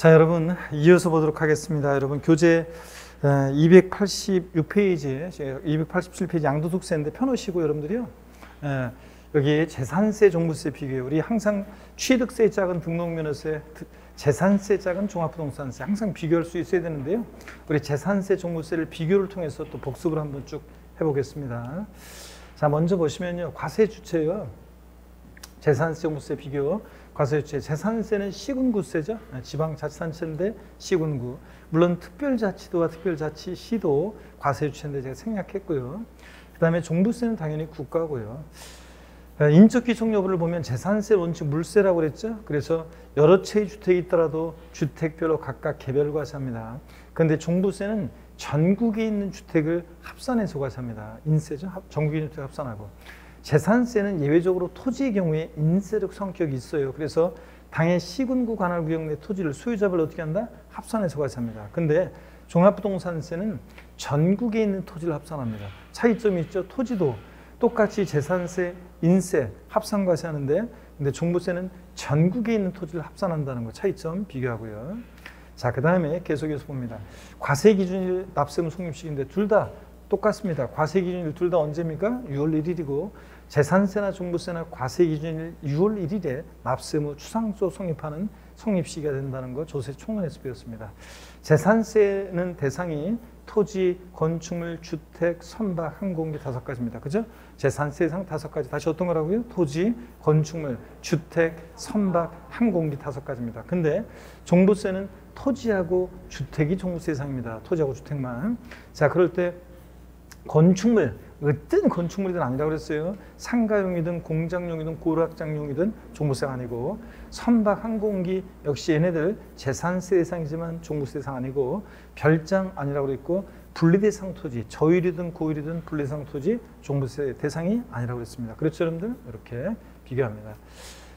자, 여러분 이어서 보도록 하겠습니다. 여러분 교재 286페이지, 287페이지 양도소득세인데 펴놓으시고 여러분들이요. 여기 재산세, 종부세 비교해요. 우리 항상 취득세 짝은 등록면허세, 재산세 짝은 종합부동산세 항상 비교할 수 있어야 되는데요. 우리 재산세, 종부세를 비교를 통해서 또 복습을 한번 쭉 해보겠습니다. 자, 먼저 보시면요. 과세주체요. 재산세, 종부세 비교. 과세주체. 재산세는 시군구세죠. 지방자치단체인데 시군구. 물론 특별자치도와 특별자치시도 과세주체인데 제가 생략했고요. 그 다음에 종부세는 당연히 국가고요. 인적 귀속 여부를 보면 재산세 원칙 물세라고 그랬죠. 그래서 여러 채의 주택이 있더라도 주택별로 각각 개별 과세합니다. 그런데 종부세는 전국에 있는 주택을 합산해서 과세합니다. 인세죠. 전국에 있는 주택 합산하고. 재산세는 예외적으로 토지의 경우에 인세적 성격이 있어요. 그래서 당해 시군구 관할 구역 내 토지를 소유자별로 어떻게 한다? 합산해서 과세합니다. 근데 종합부동산세는 전국에 있는 토지를 합산합니다. 차이점이 있죠. 토지도 똑같이 재산세, 인세 합산 과세하는데 근데 종부세는 전국에 있는 토지를 합산한다는 거 차이점 비교하고요. 자, 그 다음에 계속해서 봅니다. 과세 기준일 납세무 성립식인데 둘 다 똑같습니다. 과세 기준일 둘 다 언제입니까? 6월 1일이고 재산세나 종부세나 과세 기준일 6월 1일에 납세무 추상조 성립하는 성립시기가 된다는 거 조세 총론에서 배웠습니다. 재산세는 대상이 토지, 건축물, 주택, 선박, 항공기 5가지입니다. 그죠? 재산세 대상 5가지. 다시 어떤 거라고요? 토지, 건축물, 주택, 선박, 항공기 5가지입니다. 근데 종부세는 토지하고 주택이 종부세 대상입니다. 토지하고 주택만. 자, 그럴 때 건축물, 어떤 건축물이든 아니라고 그랬어요. 상가용이든 공장용이든 고락장용이든 종부세가 아니고, 선박, 항공기 역시 얘네들 재산세 대상이지만 종부세 대상 아니고, 별장 아니라고 그랬고, 분리대상 토지, 저율이든 고율이든 분리대상 토지 종부세 대상이 아니라고 그랬습니다. 그렇죠, 여러분들? 이렇게 비교합니다.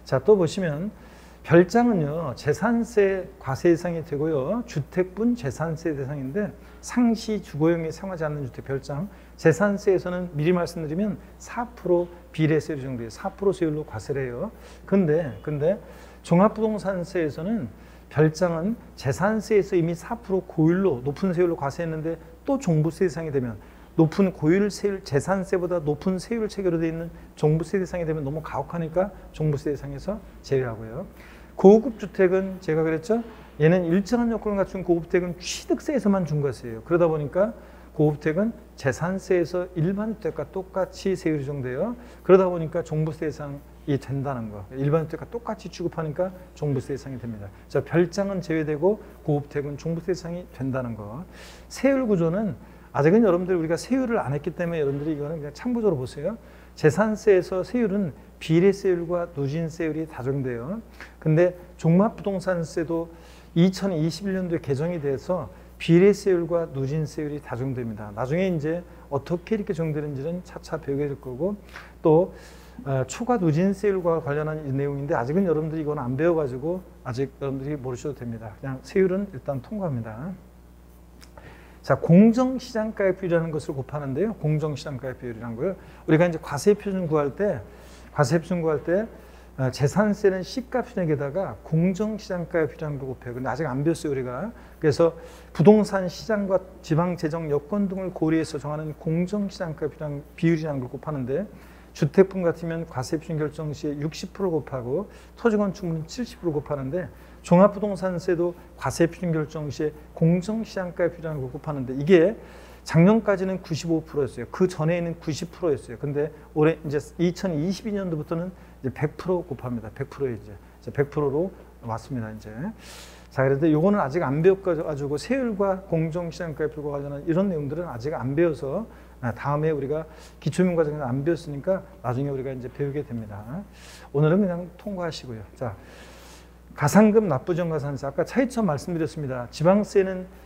자, 또 보시면 별장은요, 재산세 과세 대상이 되고요. 주택분 재산세 대상인데 상시 주거용에 사용하지 않는 주택 별장, 재산세에서는 미리 말씀드리면 4% 비례세율 정도예요. 4% 세율로 과세를 해요. 근데 종합부동산세에서는 별장은 재산세에서 이미 4% 고율로 높은 세율로 과세했는데 또 종부세 대상이 되면 높은 고율 세율, 재산세보다 높은 세율을 체계로 되어 있는 종부세 대상이 되면 너무 가혹하니까 종부세 대상에서 제외하고요. 고급 주택은 제가 그랬죠. 얘는 일정한 요건을 갖춘 고급주택은 취득세에서만 중과세예요. 그러다 보니까 고급주택은 재산세에서 일반 주택과 똑같이 세율이 정돼요. 그러다 보니까 종부세 대상이 된다는 거. 일반 주택과 똑같이 취급하니까 종부세 대상이 됩니다. 자, 별장은 제외되고 고급주택은 종부세 대상이 된다는 거. 세율 구조는 아직은 여러분들 우리가 세율을 안 했기 때문에 여러분들이 이거는 그냥 참고적으로 보세요. 재산세에서 세율은 비례세율과 누진세율이 다정돼요. 근데 종합부동산세도 2021년도에 개정이 돼서 비례세율과 누진세율이 다정됩니다. 나중에 이제 어떻게 이렇게 정되는지는 차차 배우게 될 거고, 또 초과 누진세율과 관련한 내용인데 아직은 여러분들이 이건 안 배워가지고 아직 여러분들이 모르셔도 됩니다. 그냥 세율은 일단 통과합니다. 자, 공정시장가액 비율이라는 것을 곱하는데요. 공정시장가액 비율이라는 거예요. 우리가 이제 과세표준 구할 때 재산세는 시가표준액에다가 공정시장가액 비율이라는 걸 곱해요. 근데 아직 안 배웠어요, 우리가. 그래서 부동산 시장과 지방재정 여건 등을 고려해서 정하는 공정시장가액 비율이라는 걸 곱하는데, 주택분 같으면 과세표준 결정 시에 60% 곱하고 토지건축물은 70% 곱하는데, 종합부동산세도 과세표준 결정 시에 공정시장가액 비율이라는 걸 곱하는데, 이게 작년까지는 95%였어요. 그 전에는 90%였어요. 근데 올해 이제 2022년도부터는 이제 100% 곱합니다. 100%에 이제 100%로 왔습니다. 이제. 자, 그런데 요거는 아직 안 배워가지고 세율과 공정시장가액 비율과 관련한 이런 내용들은 아직 안 배워서 다음에 우리가 기초민 과정에서 안 배웠으니까 나중에 우리가 이제 배우게 됩니다. 오늘은 그냥 통과하시고요. 자, 가산금 납부정가산세 아까 차이점 말씀드렸습니다. 지방세는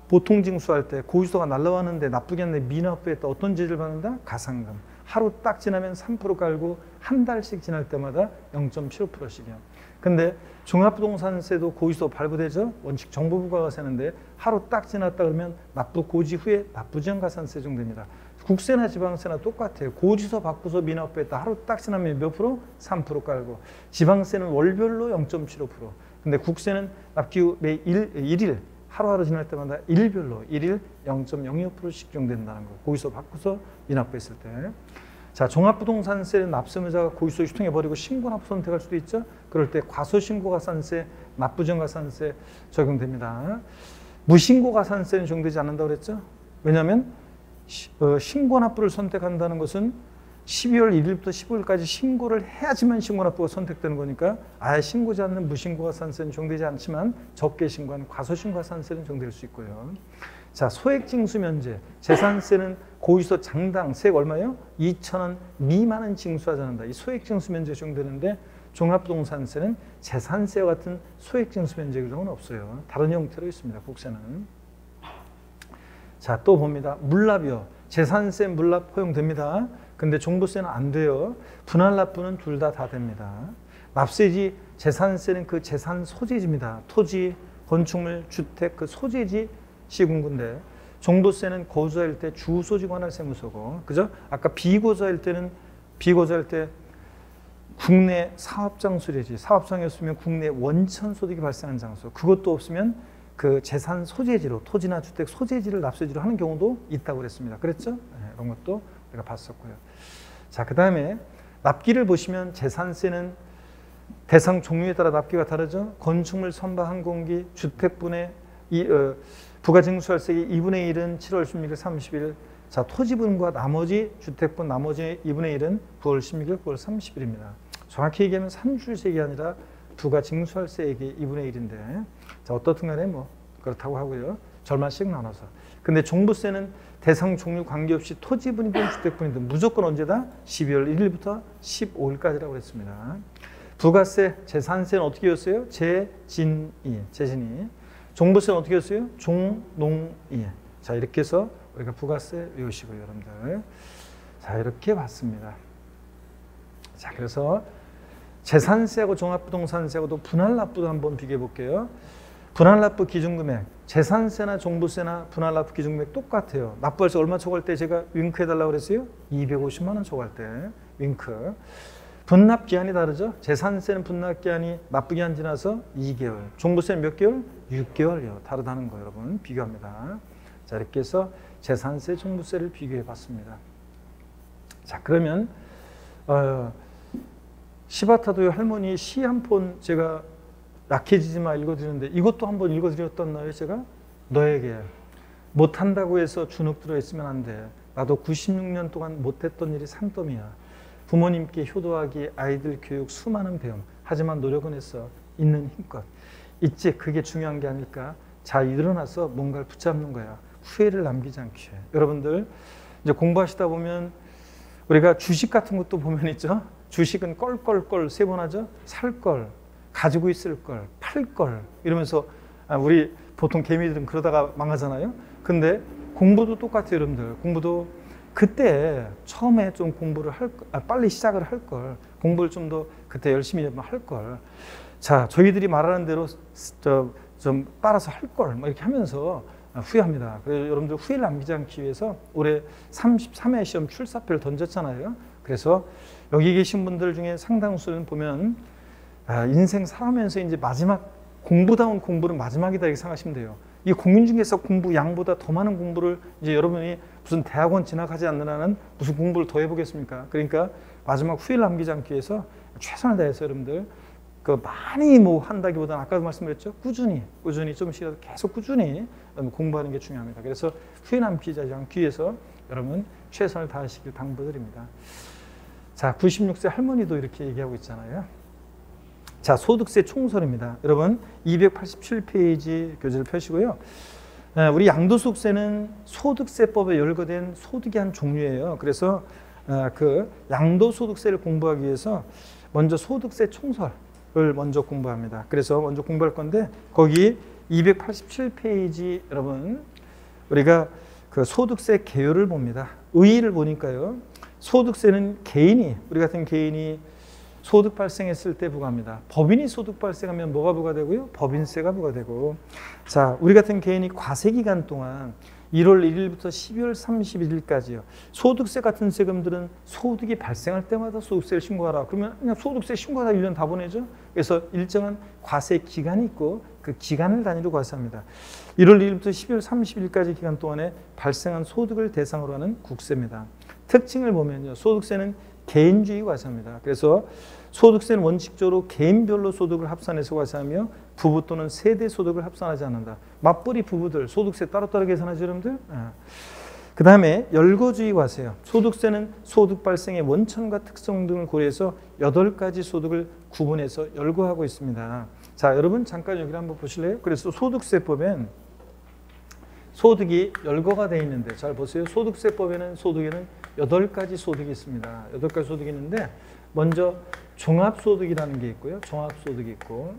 보통 징수할 때 고유소가 날라왔는데 납부기 한데 미납부했다. 어떤 제재를 받는다? 가산금. 하루 딱 지나면 3% 깔고 한 달씩 지날 때마다 0.75%씩이요. 근데 종합부동산세도 고유소 발부되죠. 원칙 정보부가가세는데 하루 딱 지났다 그러면 납부 고지 후에 납부지연가산세 정도입니다. 국세나 지방세나 똑같아요. 고지서 바꾸서 미납부했다. 하루 딱 지나면 몇 프로? 3% 깔고. 지방세는 월별로 0.75%. 근데 국세는 납기후 매 1일 하루하루 지날 때마다 일별로 1일 0.02%씩 적용된다는 거. 고의서 바꾸서 미납부했을 때. 자, 종합부동산세 납세의무자가 고의서 유통해버리고 신고납부 선택할 수도 있죠. 그럴 때 과소신고가산세, 납부정가산세 적용됩니다. 무신고가산세는 적용되지 않는다고 그랬죠. 왜냐하면 신고납부를 선택한다는 것은 12월 1일부터 15일까지 신고를 해야지만 신고납부가 선택되는 거니까 아예 신고지 않는 무신고가산세는 적용되지 않지만 적게 신고한 과소신고가산세는 적용될 수 있고요. 자, 소액징수면제, 재산세는 고의서 장당 세액 얼마예요? 2,000원 미만은 징수하지 않는다. 이 소액징수면제 적용되는데 종합부동산세는 재산세와 같은 소액징수면제 규정은 없어요. 다른 형태로 있습니다. 국세는. 자, 또 봅니다. 물납이요. 재산세 물납 허용됩니다. 근데 종부세는 안 돼요. 분할납부는 둘 다 됩니다. 납세지, 재산세는 그 재산 소재지입니다. 토지, 건축물, 주택, 그 소재지 시군구인데 종부세는 거주할 때 주소지 관할 세무서고, 그죠? 아까 비거주할 때 국내 사업장소재지, 사업장이었으면 국내 원천 소득이 발생한 장소, 그것도 없으면 그 재산 소재지로 토지나 주택 소재지를 납세지로 하는 경우도 있다고 그랬습니다. 그랬죠? 네, 이런 것도 우리가 봤었고요. 자, 그 다음에 납기를 보시면 재산세는 대상 종류에 따라 납기가 다르죠. 건축물 선박 항공기 주택분의 부가징수할세의 2분의 1은 7월 16일 30일. 자, 토지분과 나머지 주택분 나머지 2분의 1은 9월 16일 9월 30일입니다. 정확히 얘기하면 3주일세액이 아니라 부가징수할세액이 2분의 1인데 자, 어떻든 간에 뭐 그렇다고 하고요. 절반씩 나눠서. 근데 종부세는 대상 종류 관계없이 토지분이든 주택분이든 무조건 언제다? 12월 1일부터 15일까지라고 그랬습니다. 부가세, 재산세는 어떻게 였어요? 재진이. 종부세는 어떻게 였어요? 종농이. 자, 이렇게 해서 우리가 부가세 외우시고요, 여러분들. 자, 이렇게 봤습니다. 자, 그래서 재산세하고 종합부동산세하고도 분할납부도 한번 비교해 볼게요. 분할납부 기준금액, 재산세나 종부세나 분할납부 기준금액 똑같아요. 납부할 때 얼마 초과할 때 제가 윙크 해달라고 그랬어요? 250만 원 초과할 때 윙크. 분납기한이 다르죠. 재산세는 분납기한이 납부기한 지나서 2개월, 종부세는 몇 개월? 6개월이요. 다르다는 거 여러분 비교합니다. 자, 이렇게 해서 재산세, 종부세를 비교해 봤습니다. 자, 그러면 시바타도의 할머니 시 한 폰 제가 약해지지 마 읽어드리는데 이것도 한번 읽어드렸던나요? 제가 너에게 못한다고 해서 주눅 들어있으면 안 돼. 나도 96년 동안 못했던 일이 산더미야. 부모님께 효도하기, 아이들 교육, 수많은 배움. 하지만 노력은 했어. 있는 힘껏. 있지, 그게 중요한 게 아닐까. 자, 일어나서 뭔가를 붙잡는 거야. 후회를 남기지 않게. 여러분들 이제 공부하시다 보면 우리가 주식 같은 것도 보면 있죠. 주식은 껄껄껄 세 번 하죠. 살 걸, 가지고 있을 걸, 팔 걸 이러면서 우리 보통 개미들은 그러다가 망하잖아요. 근데 공부도 똑같아요, 여러분들. 공부도 그때 처음에 좀 공부를 빨리 시작을 할 걸, 공부를 좀 더 그때 열심히 할 걸. 자, 저희들이 말하는 대로 좀 따라서 할 걸, 뭐 이렇게 하면서 후회합니다. 그래서 여러분들 후회를 남기지 않기 위해서 올해 33회 시험 출사표를 던졌잖아요. 그래서 여기 계신 분들 중에 상당수는 보면 인생 살아가면서 이제 마지막 공부다운 공부는 마지막이다 이렇게 생각하시면 돼요. 이 공인중개사 공부 양보다 더 많은 공부를 이제 여러분이 무슨 대학원 진학하지 않는 한은 무슨 공부를 더 해보겠습니까? 그러니까 마지막 후회를 남기지 않기 위해서 최선을 다해서 여러분들 그 많이 뭐 한다기보다는 아까도 말씀드렸죠. 꾸준히 좀씩이라도 계속 꾸준히 공부하는 게 중요합니다. 그래서 후회 남기지 않기 위해서 여러분 최선을 다하시길 당부드립니다. 자, 96세 할머니도 이렇게 얘기하고 있잖아요. 자, 소득세 총설입니다. 여러분 287페이지 교재를 펴시고요. 우리 양도소득세는 소득세법에 열거된 소득의 한 종류예요. 그래서 그 양도소득세를 공부하기 위해서 먼저 소득세 총설을 먼저 공부합니다. 그래서 먼저 공부할 건데 거기 287페이지 여러분 우리가 그 소득세 개요를 봅니다. 의의를 보니까요. 소득세는 우리 같은 개인이 소득 발생했을 때 부과합니다. 법인이 소득 발생하면 뭐가 부과되고요? 법인세가 부과되고. 자, 우리 같은 개인이 과세 기간 동안 1월 1일부터 12월 31일까지요. 소득세 같은 세금들은 소득이 발생할 때마다 소득세를 신고하라. 그러면 그냥 소득세 신고하다 1년 다 보내죠. 그래서 일정한 과세 기간이 있고 그 기간을 단위로 과세합니다. 1월 1일부터 12월 30일까지 기간 동안에 발생한 소득을 대상으로 하는 국세입니다. 특징을 보면요. 소득세는 개인주의 과세입니다. 그래서 소득세는 원칙적으로 개인별로 소득을 합산해서 과세하며 부부 또는 세대 소득을 합산하지 않는다. 맞벌이 부부들 소득세 따로따로 계산하죠, 여러분들? 그 다음에 열거주의 과세요. 소득세는 소득 발생의 원천과 특성 등을 고려해서 8가지 소득을 구분해서 열거하고 있습니다. 자, 여러분 잠깐 여기를 한번 보실래요? 그래서 소득세법엔 소득이 열거가 되어 있는데 잘 보세요. 소득세법에는 소득에는 8가지 소득이 있습니다. 8가지 소득이 있는데 먼저 종합소득이라는 게 있고요. 종합소득이 있고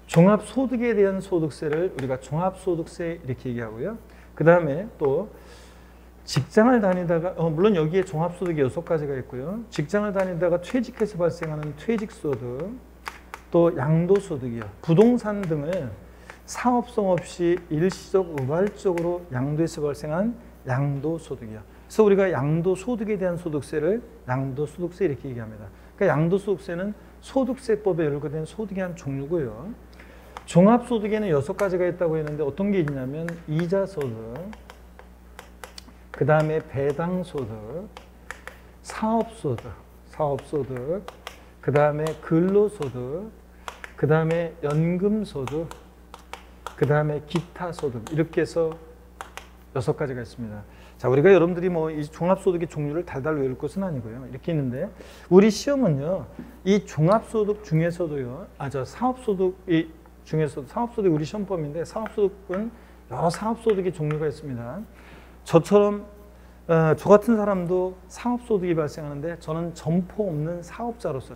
종합소득에 대한 소득세를 우리가 종합소득세 이렇게 얘기하고요. 그 다음에 또 직장을 다니다가 물론 여기에 종합소득이 6가지가 있고요. 직장을 다니다가 퇴직해서 발생하는 퇴직소득, 또 양도소득이요. 부동산 등을 사업성 없이 일시적 우발적으로 양도해서 발생한 양도소득이요. 그래서 우리가 양도소득에 대한 소득세를 양도소득세 이렇게 얘기합니다. 그러니까 양도소득세는 소득세법에 열거된 소득의 한 종류고요. 종합소득에는 6가지가 있다고 했는데 어떤 게 있냐면 이자소득, 그 다음에 배당소득, 사업소득, 그 다음에 근로소득, 그 다음에 연금소득, 그 다음에 기타소득 이렇게 해서 6가지가 있습니다. 자, 우리가 여러분들이 뭐 이 종합소득의 종류를 달달 외울 것은 아니고요. 이렇게 있는데 우리 시험은요. 이 종합소득 중에서도요. 사업소득이 중에서도 사업소득이 우리 시험범인데 사업소득은 여러 사업소득의 종류가 있습니다. 저처럼 저 같은 사람도 사업소득이 발생하는데 저는 점포 없는 사업자로서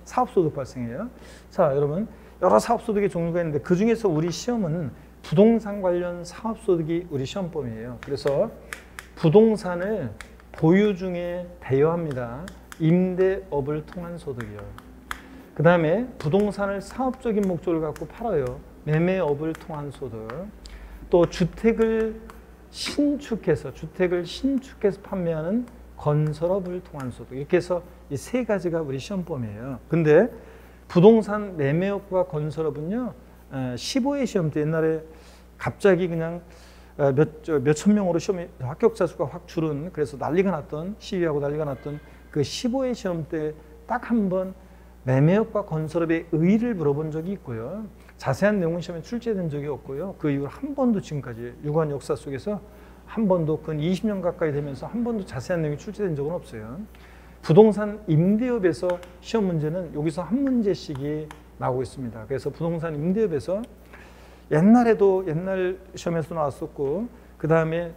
사업소득 발생해요. 자, 여러분 여러 사업소득의 종류가 있는데 그 중에서 우리 시험은 부동산 관련 사업소득이 우리 시험범이에요. 그래서 부동산을 보유 중에 대여합니다. 임대업을 통한 소득이요. 그 다음에 부동산을 사업적인 목적을 갖고 팔아요. 매매업을 통한 소득. 또 주택을 신축해서 판매하는 건설업을 통한 소득. 이렇게 해서 이 3가지가 우리 시험범이에요. 근데 부동산 매매업과 건설업은요. 15회 시험 때 옛날에 갑자기 그냥 몇천 명으로 시험에 합격자 수가 확 줄은 그래서 난리가 났던 시위하고 난리가 났던 그 15회 시험 때 딱 한 번 매매업과 건설업의 의의를 물어본 적이 있고요. 자세한 내용은 시험에 출제된 적이 없고요. 그 이후로 한 번도 지금까지 유관 역사 속에서 한 번도 근 20년 가까이 되면서 한 번도 자세한 내용이 출제된 적은 없어요. 부동산 임대업에서 시험 문제는 여기서 한 문제씩이 나오고 있습니다. 그래서 부동산 임대업에서 옛날에도 옛날 시험에서 나왔었고 그 다음에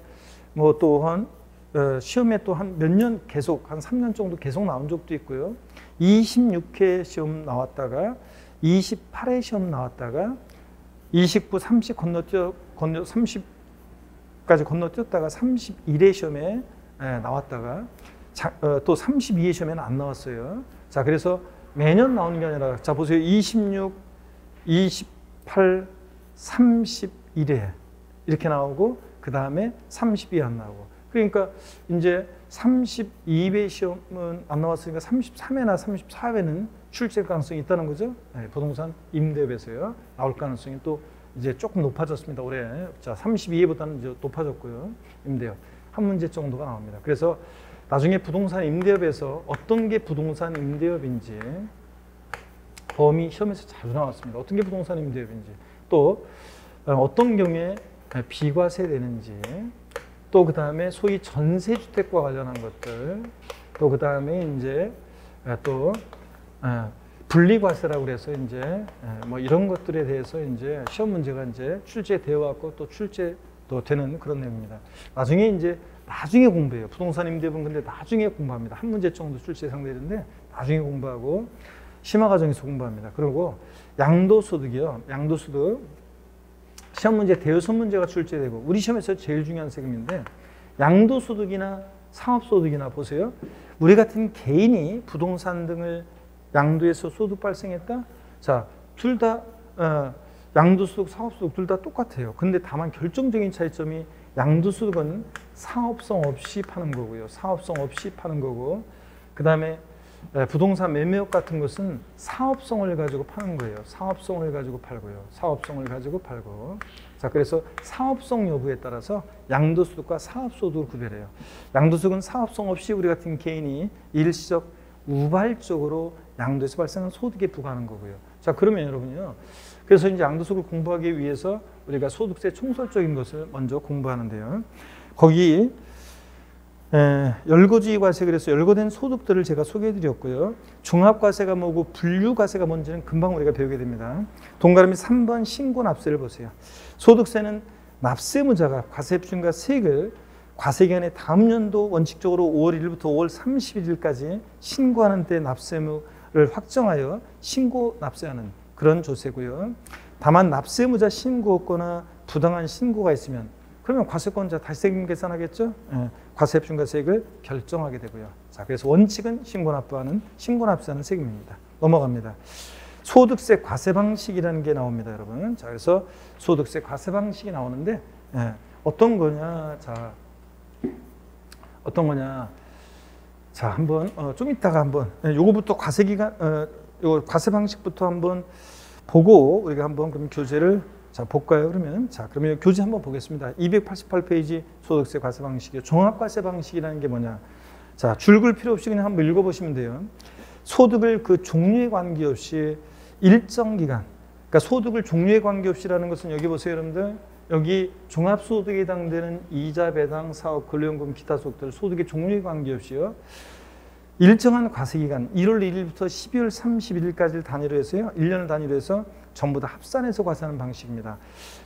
뭐 또한 시험에 또 한 몇 년 계속 한 3년 정도 계속 나온 적도 있고요. 26회 시험 나왔다가 28회 시험 나왔다가 29, 30 30까지 건너뛰었다가 31회 시험에 나왔다가 또 32회 시험에는 안 나왔어요. 자, 그래서 매년 나오는 게 아니라 자 보세요. 26, 28, 31회 이렇게 나오고 그 다음에 32회 안 나오고 그러니까 이제 32회 시험은 안 나왔으니까 33회나 34회는 출제 가능성이 있다는 거죠. 네, 부동산 임대업에서요. 나올 가능성이 또 이제 조금 높아졌습니다. 올해. 자, 32회보다는 이제 높아졌고요. 임대업. 한 문제 정도가 나옵니다. 그래서 나중에 부동산 임대업에서 어떤 게 부동산 임대업인지 범위 시험에서 자주 나왔습니다. 어떤 게 부동산 임대업인지 또 어떤 경우에 비과세 되는지 또 그 다음에 소위 전세주택과 관련한 것들 또 그 다음에 이제 또 분리과세라고 그래서 이제 뭐 이런 것들에 대해서 이제 시험 문제가 이제 출제되어 왔고 또 출제도 되는 그런 내용입니다. 나중에 공부해요. 부동산 임대업은 근데 나중에 공부합니다. 한 문제 정도 출제 상대인데 나중에 공부하고 심화 과정에서 공부합니다. 그리고 양도소득이요. 양도소득 시험 문제 대여섯 문제가 출제되고 우리 시험에서 제일 중요한 세금인데 양도소득이나 사업소득이나 보세요. 우리 같은 개인이 부동산 등을 양도해서 소득 발생했다. 자, 둘 다 양도소득, 사업소득 둘 다 똑같아요. 근데 다만 결정적인 차이점이 양도소득은 사업성 없이 파는 거고요. 사업성 없이 파는 거고, 그 다음에 부동산 매매업 같은 것은 사업성을 가지고 파는 거예요. 사업성을 가지고 팔고요. 사업성을 가지고 팔고. 자, 그래서 사업성 여부에 따라서 양도소득과 사업소득을 구별해요. 양도소득은 사업성 없이 우리 같은 개인이 일시적 우발적으로 양도에서 발생한 소득에 부과하는 거고요. 자, 그러면 여러분요. 그래서 이제 양도소득을 공부하기 위해서 우리가 소득세 총설적인 것을 먼저 공부하는데요. 거기 열거주의 과세, 그래서 열거된 소득들을 제가 소개해드렸고요. 종합과세가 뭐고 분류과세가 뭔지는 금방 우리가 배우게 됩니다. 동그라미 3번 신고납세를 보세요. 소득세는 납세무자가 과세입증과 세액을 과세기간의 다음 연도 원칙적으로 5월 1일부터 5월 31일까지 신고하는 때 납세무를 확정하여 신고납세하는 그런 조세고요. 다만 납세무자 신고거나 부당한 신고가 있으면 그러면 과세권자 다시 세금 계산하겠죠? 과세입증과 세액을 결정하게 되고요. 자, 그래서 원칙은 신고납세하는 세금입니다. 넘어갑니다. 소득세 과세 방식이라는 게 나옵니다, 여러분. 자, 그래서 소득세 과세 방식이 나오는데 어떤 거냐? 자, 어떤 거냐? 자, 한번 좀 이따가 한번 요거부터 요 과세 방식부터 한번 보고 우리가 한번 그럼 교재를 자, 볼까요? 그러면 교재 한번 보겠습니다. 288페이지 소득세 과세 방식이요. 종합과세 방식이라는 게 뭐냐? 자, 줄글 필요 없이 그냥 한번 읽어보시면 돼요. 소득을 그 종류에 관계없이 일정 기간, 그러니까 소득을 종류에 관계없이라는 것은 여기 보세요, 여러분들. 여기 종합소득에 해당되는 이자, 배당, 사업, 근로연금, 기타 소득들 소득의 종류에 관계없이요. 일정한 과세기간 1월 1일부터 12월 31일까지를 단위로 해서요. 1년을 단위로 해서 전부 다 합산해서 과세하는 방식입니다.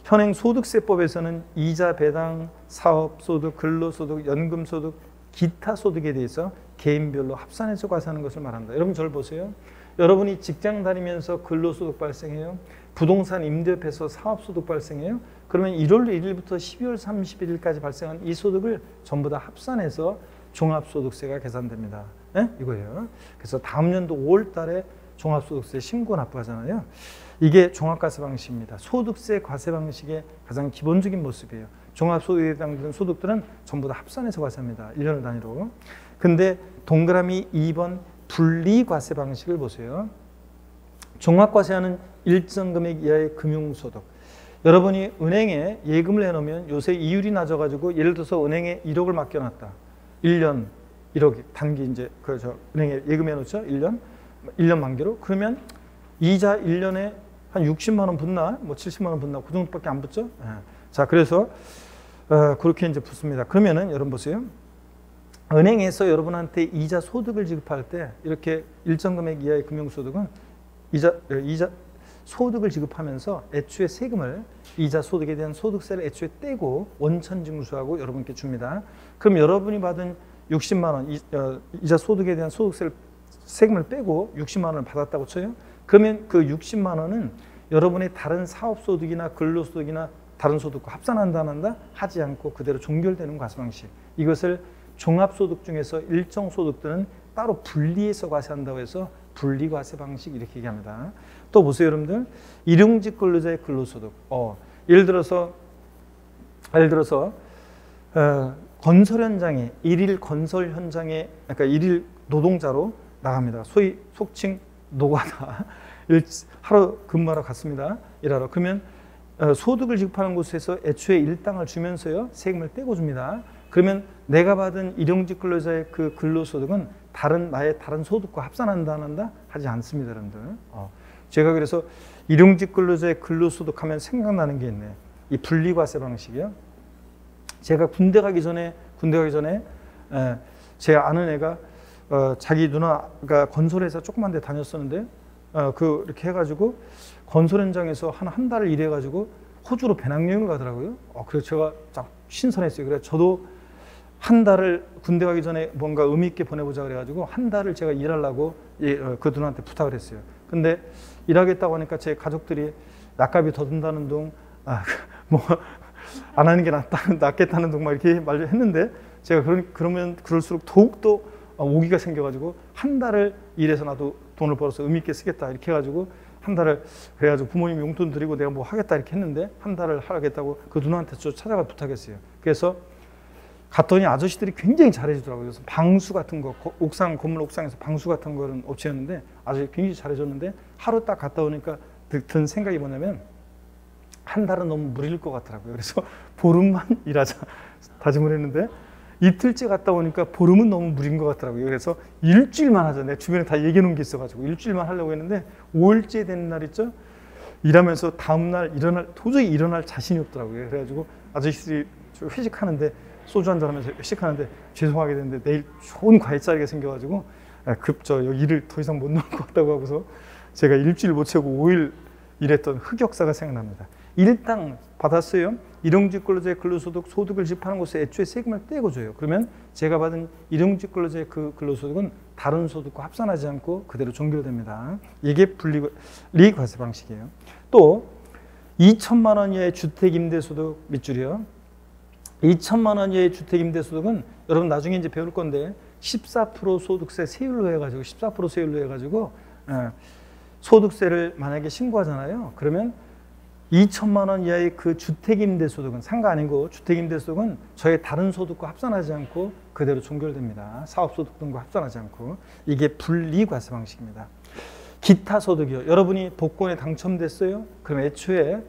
현행 소득세법에서는 이자, 배당, 사업소득, 근로소득, 연금소득, 기타 소득에 대해서 개인별로 합산해서 과세하는 것을 말합니다. 여러분 저를 보세요. 여러분이 직장 다니면서 근로소득 발생해요. 부동산 임대업해서 사업소득 발생해요. 그러면 1월 1일부터 12월 31일까지 발생한 이 소득을 전부 다 합산해서 종합소득세가 계산됩니다. 네? 이거예요. 그래서 다음 연도 5월 달에 종합소득세 신고 납부하잖아요. 이게 종합과세 방식입니다. 소득세 과세 방식의 가장 기본적인 모습이에요. 종합소득에 해당되는 소득들은 전부 다 합산해서 과세합니다. 1년을 단위로. 근데 동그라미 2번 분리과세 방식을 보세요. 종합과세하는 일정 금액 이하의 금융소득. 여러분이 은행에 예금을 해놓으면 요새 이율이 낮아가지고 예를 들어서 은행에 1억을 맡겨놨다. 1년 1억 단기 이제 은행에 예금해놓죠. 1년 만기로. 그러면 이자 1년에 한 60만 원 붙나? 뭐 70만 원 붙나? 그 정도밖에 안 붙죠. 자, 그래서 그렇게 이제 붙습니다. 그러면은 여러분 보세요. 은행에서 여러분한테 이자 소득을 지급할 때 이렇게 일정 금액 이하의 금융소득은 이자 소득을 지급하면서 애초에 세금을 이자 소득에 대한 소득세를 애초에 떼고 원천징수하고 여러분께 줍니다. 그럼 여러분이 받은 60만 원 이자 소득에 대한 세금을 빼고 60만 원을 받았다고 쳐요. 그러면 그 60만 원은 여러분의 다른 사업소득이나 근로소득이나 다른 소득과 합산한다 안 한다? 하지 않고 그대로 종결되는 과세 방식. 이것을 종합소득 중에서 일정 소득들은 따로 분리해서 과세한다고 해서 분리과세 방식 이렇게 얘기합니다. 또 보세요, 여러분들. 일용직 근로자의 근로소득. 예를 들어서 건설 현장에 일일 건설 현장에 그러니까 일일 노동자로 나갑니다. 소위 속칭 노가다. 하루 근무하러 갔습니다. 일하러. 그러면 소득을 지급하는 곳에서 애초에 일당을 주면서요. 세금을 떼고 줍니다. 그러면 내가 받은 일용직 근로자의 그 근로소득은 나의 다른 소득과 합산한다 안 한다? 하지 않습니다, 여러분들. 제가 그래서 일용직 근로자의 근로소득 하면 생각나는 게 있네. 이 분리과세 방식이요. 제가 군대 가기 전에 제 아는 애가 자기 누나가 건설회사 조그만 데 다녔었는데 이렇게 해가지고 건설 현장에서 한 달을 일해가지고 호주로 배낭여행을 가더라고요. 그래서 제가 딱 신선했어요. 그래서 저도 한 달을 군대 가기 전에 뭔가 의미 있게 보내보자 그래가지고 한 달을 제가 일하려고 그 누나한테 부탁을 했어요. 근데 일하겠다고 하니까 제 가족들이 낙값이 더 든다는 둥, 안 하는 게 낫겠다는 둥 막 이렇게 말을 했는데 제가 그럴수록 더욱더 오기가 생겨가지고 한 달을 일해서 나도 돈을 벌어서 의미 있게 쓰겠다 이렇게 해가지고 한 달을 그래가지고 부모님 용돈 드리고 내가 뭐 하겠다 이렇게 했는데 한 달을 하겠다고 그 누나한테 저 찾아가 부탁했어요. 그래서 갔더니 아저씨들이 굉장히 잘해주더라고요. 그래서 방수 같은 거, 옥상, 건물 옥상에서 방수 같은 거는 업체였는데 아저씨 굉장히 잘해줬는데 하루 딱 갔다 오니까 든 생각이 뭐냐면 한 달은 너무 무리일 것 같더라고요. 그래서 보름만 일하자 다짐을 했는데 이틀째 갔다 오니까 보름은 너무 무리인 것 같더라고요. 그래서 일주일만 하자. 내 주변에 다 얘기해 놓은 게 있어가지고 일주일만 하려고 했는데 5일째 되는 날 있죠? 일하면서 다음날 도저히 일어날 자신이 없더라고요. 그래가지고 아저씨들이 회식하는데 소주 한잔 하면서 회식하는데 죄송하게 됐는데 내일 좋은 과일 자리가 생겨가지고 일을 더 이상 못 넣을 것 같다고 하고서 제가 일주일 못 채우고 5일 일했던 흑역사가 생각납니다. 일당 받았어요. 일용직 근로자의 근로소득, 소득을 집하는 곳에 애초에 세금을 떼고 줘요. 그러면 제가 받은 일용직 근로자의 그 근로소득은 다른 소득과 합산하지 않고 그대로 종결됩니다. 이게 분리과세 방식이에요. 또 2천만 원 이하의 주택임대소득 밑줄이요. 2천만 원 이하의 주택임대소득은 여러분 나중에 이제 배울 건데 14% 소득세 세율로 해가지고 14% 세율로 해가지고 소득세를 만약에 신고하잖아요. 그러면 2천만 원 이하의 그 주택임대소득은 상가 아니고 주택임대소득은 저의 다른 소득과 합산하지 않고 그대로 종결됩니다. 사업소득 등과 합산하지 않고. 이게 분리과세 방식입니다. 기타 소득이요. 여러분이 복권에 당첨됐어요. 그럼 애초에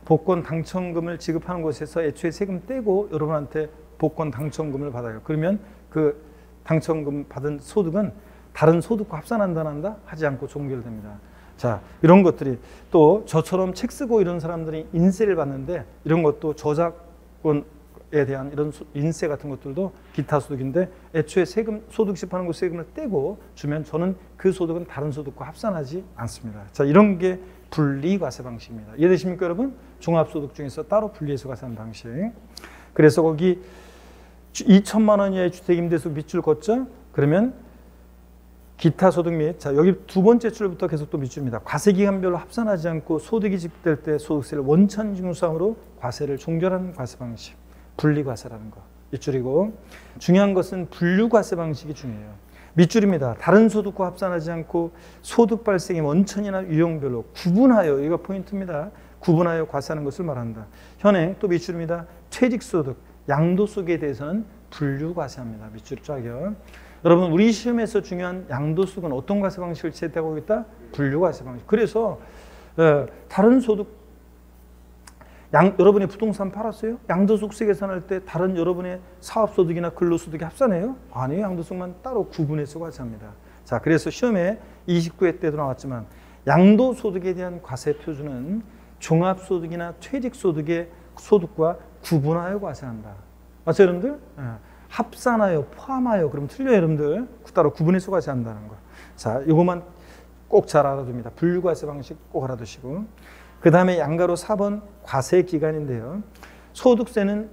복권 당첨금을 지급하는 곳에서 애초에 세금 떼고 여러분한테 복권 당첨금을 받아요. 그러면 그 당첨금 받은 소득은 다른 소득과 합산한다 하지 않고 종결됩니다. 자, 이런 것들이 또 저처럼 책 쓰고 이런 사람들이 인세를 받는데 이런 것도 저작권에 대한 이런 인세 같은 것들도 기타 소득인데 애초에 세금 소득 집하는 곳 세금을 떼고 주면 저는 그 소득은 다른 소득과 합산하지 않습니다. 자, 이런 게 분리과세 방식입니다. 이해되십니까, 여러분? 종합소득 중에서 따로 분리해서 과세하는 방식. 그래서 거기 2천만 원 이하의 주택임대소득 밑줄 걷죠? 그러면 기타 소득 및, 자, 여기 두 번째 줄부터 계속 또 밑줄입니다. 과세기간별로 합산하지 않고 소득이 집될 때 소득세를 원천징수함으로 과세를 종결하는 과세 방식. 분리과세라는 거. 밑줄이고, 중요한 것은 분류과세 방식이 중요해요. 밑줄입니다. 다른 소득과 합산하지 않고 소득 발생의 원천이나 유형별로 구분하여, 이거 포인트입니다. 구분하여 과세하는 것을 말한다. 현행 또 밑줄입니다. 퇴직소득, 양도소득에 대해서는 분류과세합니다. 밑줄 쫙이요. 여러분, 우리 시험에서 중요한 양도소득은 어떤 과세 방식을 채택하고 있다? 분류과세 방식. 그래서 다른 소득, 여러분이 부동산 팔았어요? 양도소득세 계산할 때 다른 여러분의 사업소득이나 근로소득이 합산해요? 아니에요. 양도소득만 따로 구분해서 과세합니다. 자, 그래서 시험에 29회 때도 나왔지만 양도소득에 대한 과세 표준은 종합소득이나 퇴직소득의 소득과 구분하여 과세한다. 맞죠, 여러분들? 합산하여, 포함하여, 그럼 틀려요, 여러분들. 따로 구분해서 과세한다는 거. 자, 이것만 꼭 잘 알아둡니다. 분류과세 방식 꼭 알아두시고. 그 다음에 양가로 4번 과세 기간인데요. 소득세는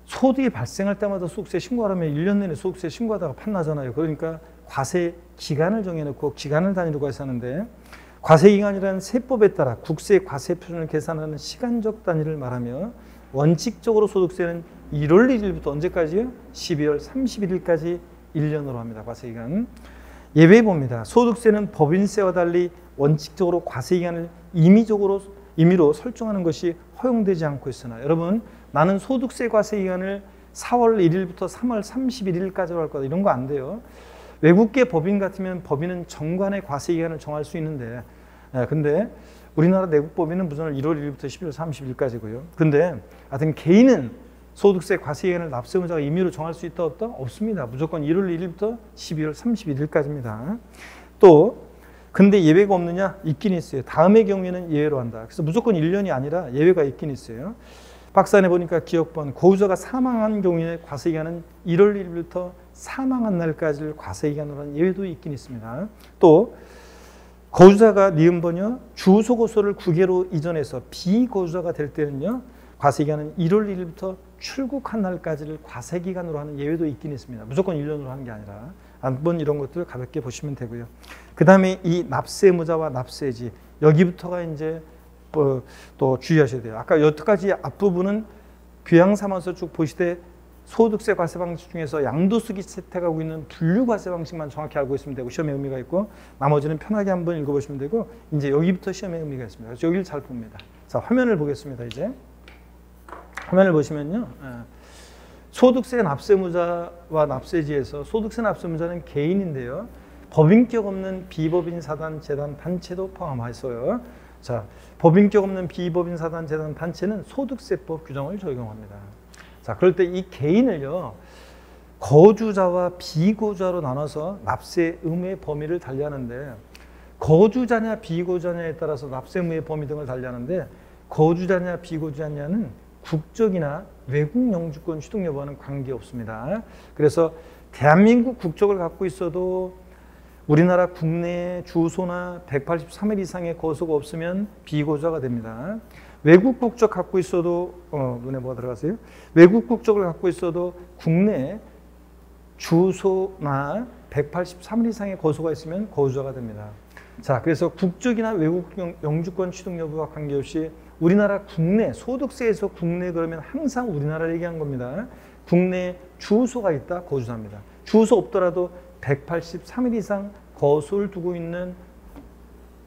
소득이 발생할 때마다 소득세 신고하려면 1년 내내 소득세 신고하다가 판나잖아요. 그러니까 과세 기간을 정해놓고 기간을 단위로 과세하는데, 과세 기간이라는 세법에 따라 국세 과세 표준을 계산하는 시간적 단위를 말하며 원칙적으로 소득세는 1월 1일부터 언제까지요? 12월 31일까지 1년으로 합니다. 과세 기간. 예외 봅니다. 소득세는 법인세와 달리 원칙적으로 과세 기간을 임의로 설정하는 것이 허용되지 않고 있으나, 여러분, 나는 소득세 과세 기간을 4월 1일부터 3월 31일까지로 할 거다. 이런 거 안 돼요. 외국계 법인 같으면 법인은 정관의 과세 기간을 정할 수 있는데, 근데 우리나라 내국 법인은 무조건 1월 1일부터 12월 30일까지고요. 근데 하여튼 개인은 소득세 과세 기간을 납세의무자가 임의로 정할 수 있다 없다? 없습니다. 무조건 1월 1일부터 12월 31일까지입니다. 또 근데 예외가 없느냐? 있긴 있어요. 다음의 경우에는 예외로 한다. 그래서 무조건 1년이 아니라 예외가 있긴 있어요. 박산에 보니까 기억번, 고유자가 사망한 경우에 과세기간은 1월 1일부터 사망한 날까지를 과세기간으로 하는 예외도 있긴 있습니다. 또 거주자가 니은번요, 주소고소를 국외로 이전해서 비거주자가 될 때는요, 과세기간은 1월 1일부터 출국한 날까지를 과세기간으로 하는 예외도 있긴 있습니다. 무조건 1년으로 하는 게 아니라. 한번 이런 것들 가볍게 보시면 되고요. 그 다음에 이 납세의무자와 납세지, 여기부터가 이제 또 주의하셔야 돼요. 아까 여기까지 앞부분은 교양 삼아서 쭉 보시되 소득세 과세 방식 중에서 양도수익이 채택하고 있는 분류 과세 방식만 정확히 알고 있으면 되고 시험에 의미가 있고 나머지는 편하게 한번 읽어보시면 되고 이제 여기부터 시험에 의미가 있습니다. 그래서 여기를 잘 봅니다. 자, 화면을 보겠습니다. 이제 화면을 보시면요. 소득세 납세무자와 납세지에서 소득세 납세무자는 개인인데요. 법인격 없는 비법인 사단, 재단, 단체도 포함하였어요. 자, 법인격 없는 비법인 사단, 재단, 단체는 소득세법 규정을 적용합니다. 자, 그럴 때 이 개인을요, 거주자와 비거주자로 나눠서 납세 의무의 범위를 달리하는데, 거주자냐 비거주자냐에 따라서 납세 의무의 범위 등을 달리하는데, 거주자냐 비거주자냐는 국적이나 외국 영주권 취득 여부와는 관계없습니다. 그래서 대한민국 국적을 갖고 있어도 우리나라 국내 주소나 183일 이상의 거소가 없으면 비거주자가 됩니다. 외국 국적 갖고 있어도 눈에 뭐가 들어가세요? 외국 국적을 갖고 있어도 국내 주소나 183일 이상의 거소가 있으면 거주자가 됩니다. 자, 그래서 국적이나 외국 영주권 취득 여부와 관계없이 우리나라 국내 소득세에서 국내 그러면 항상 우리나라를 얘기한 겁니다. 국내 주소가 있다 거주자입니다. 주소 없더라도 183일 이상 거소를 두고 있는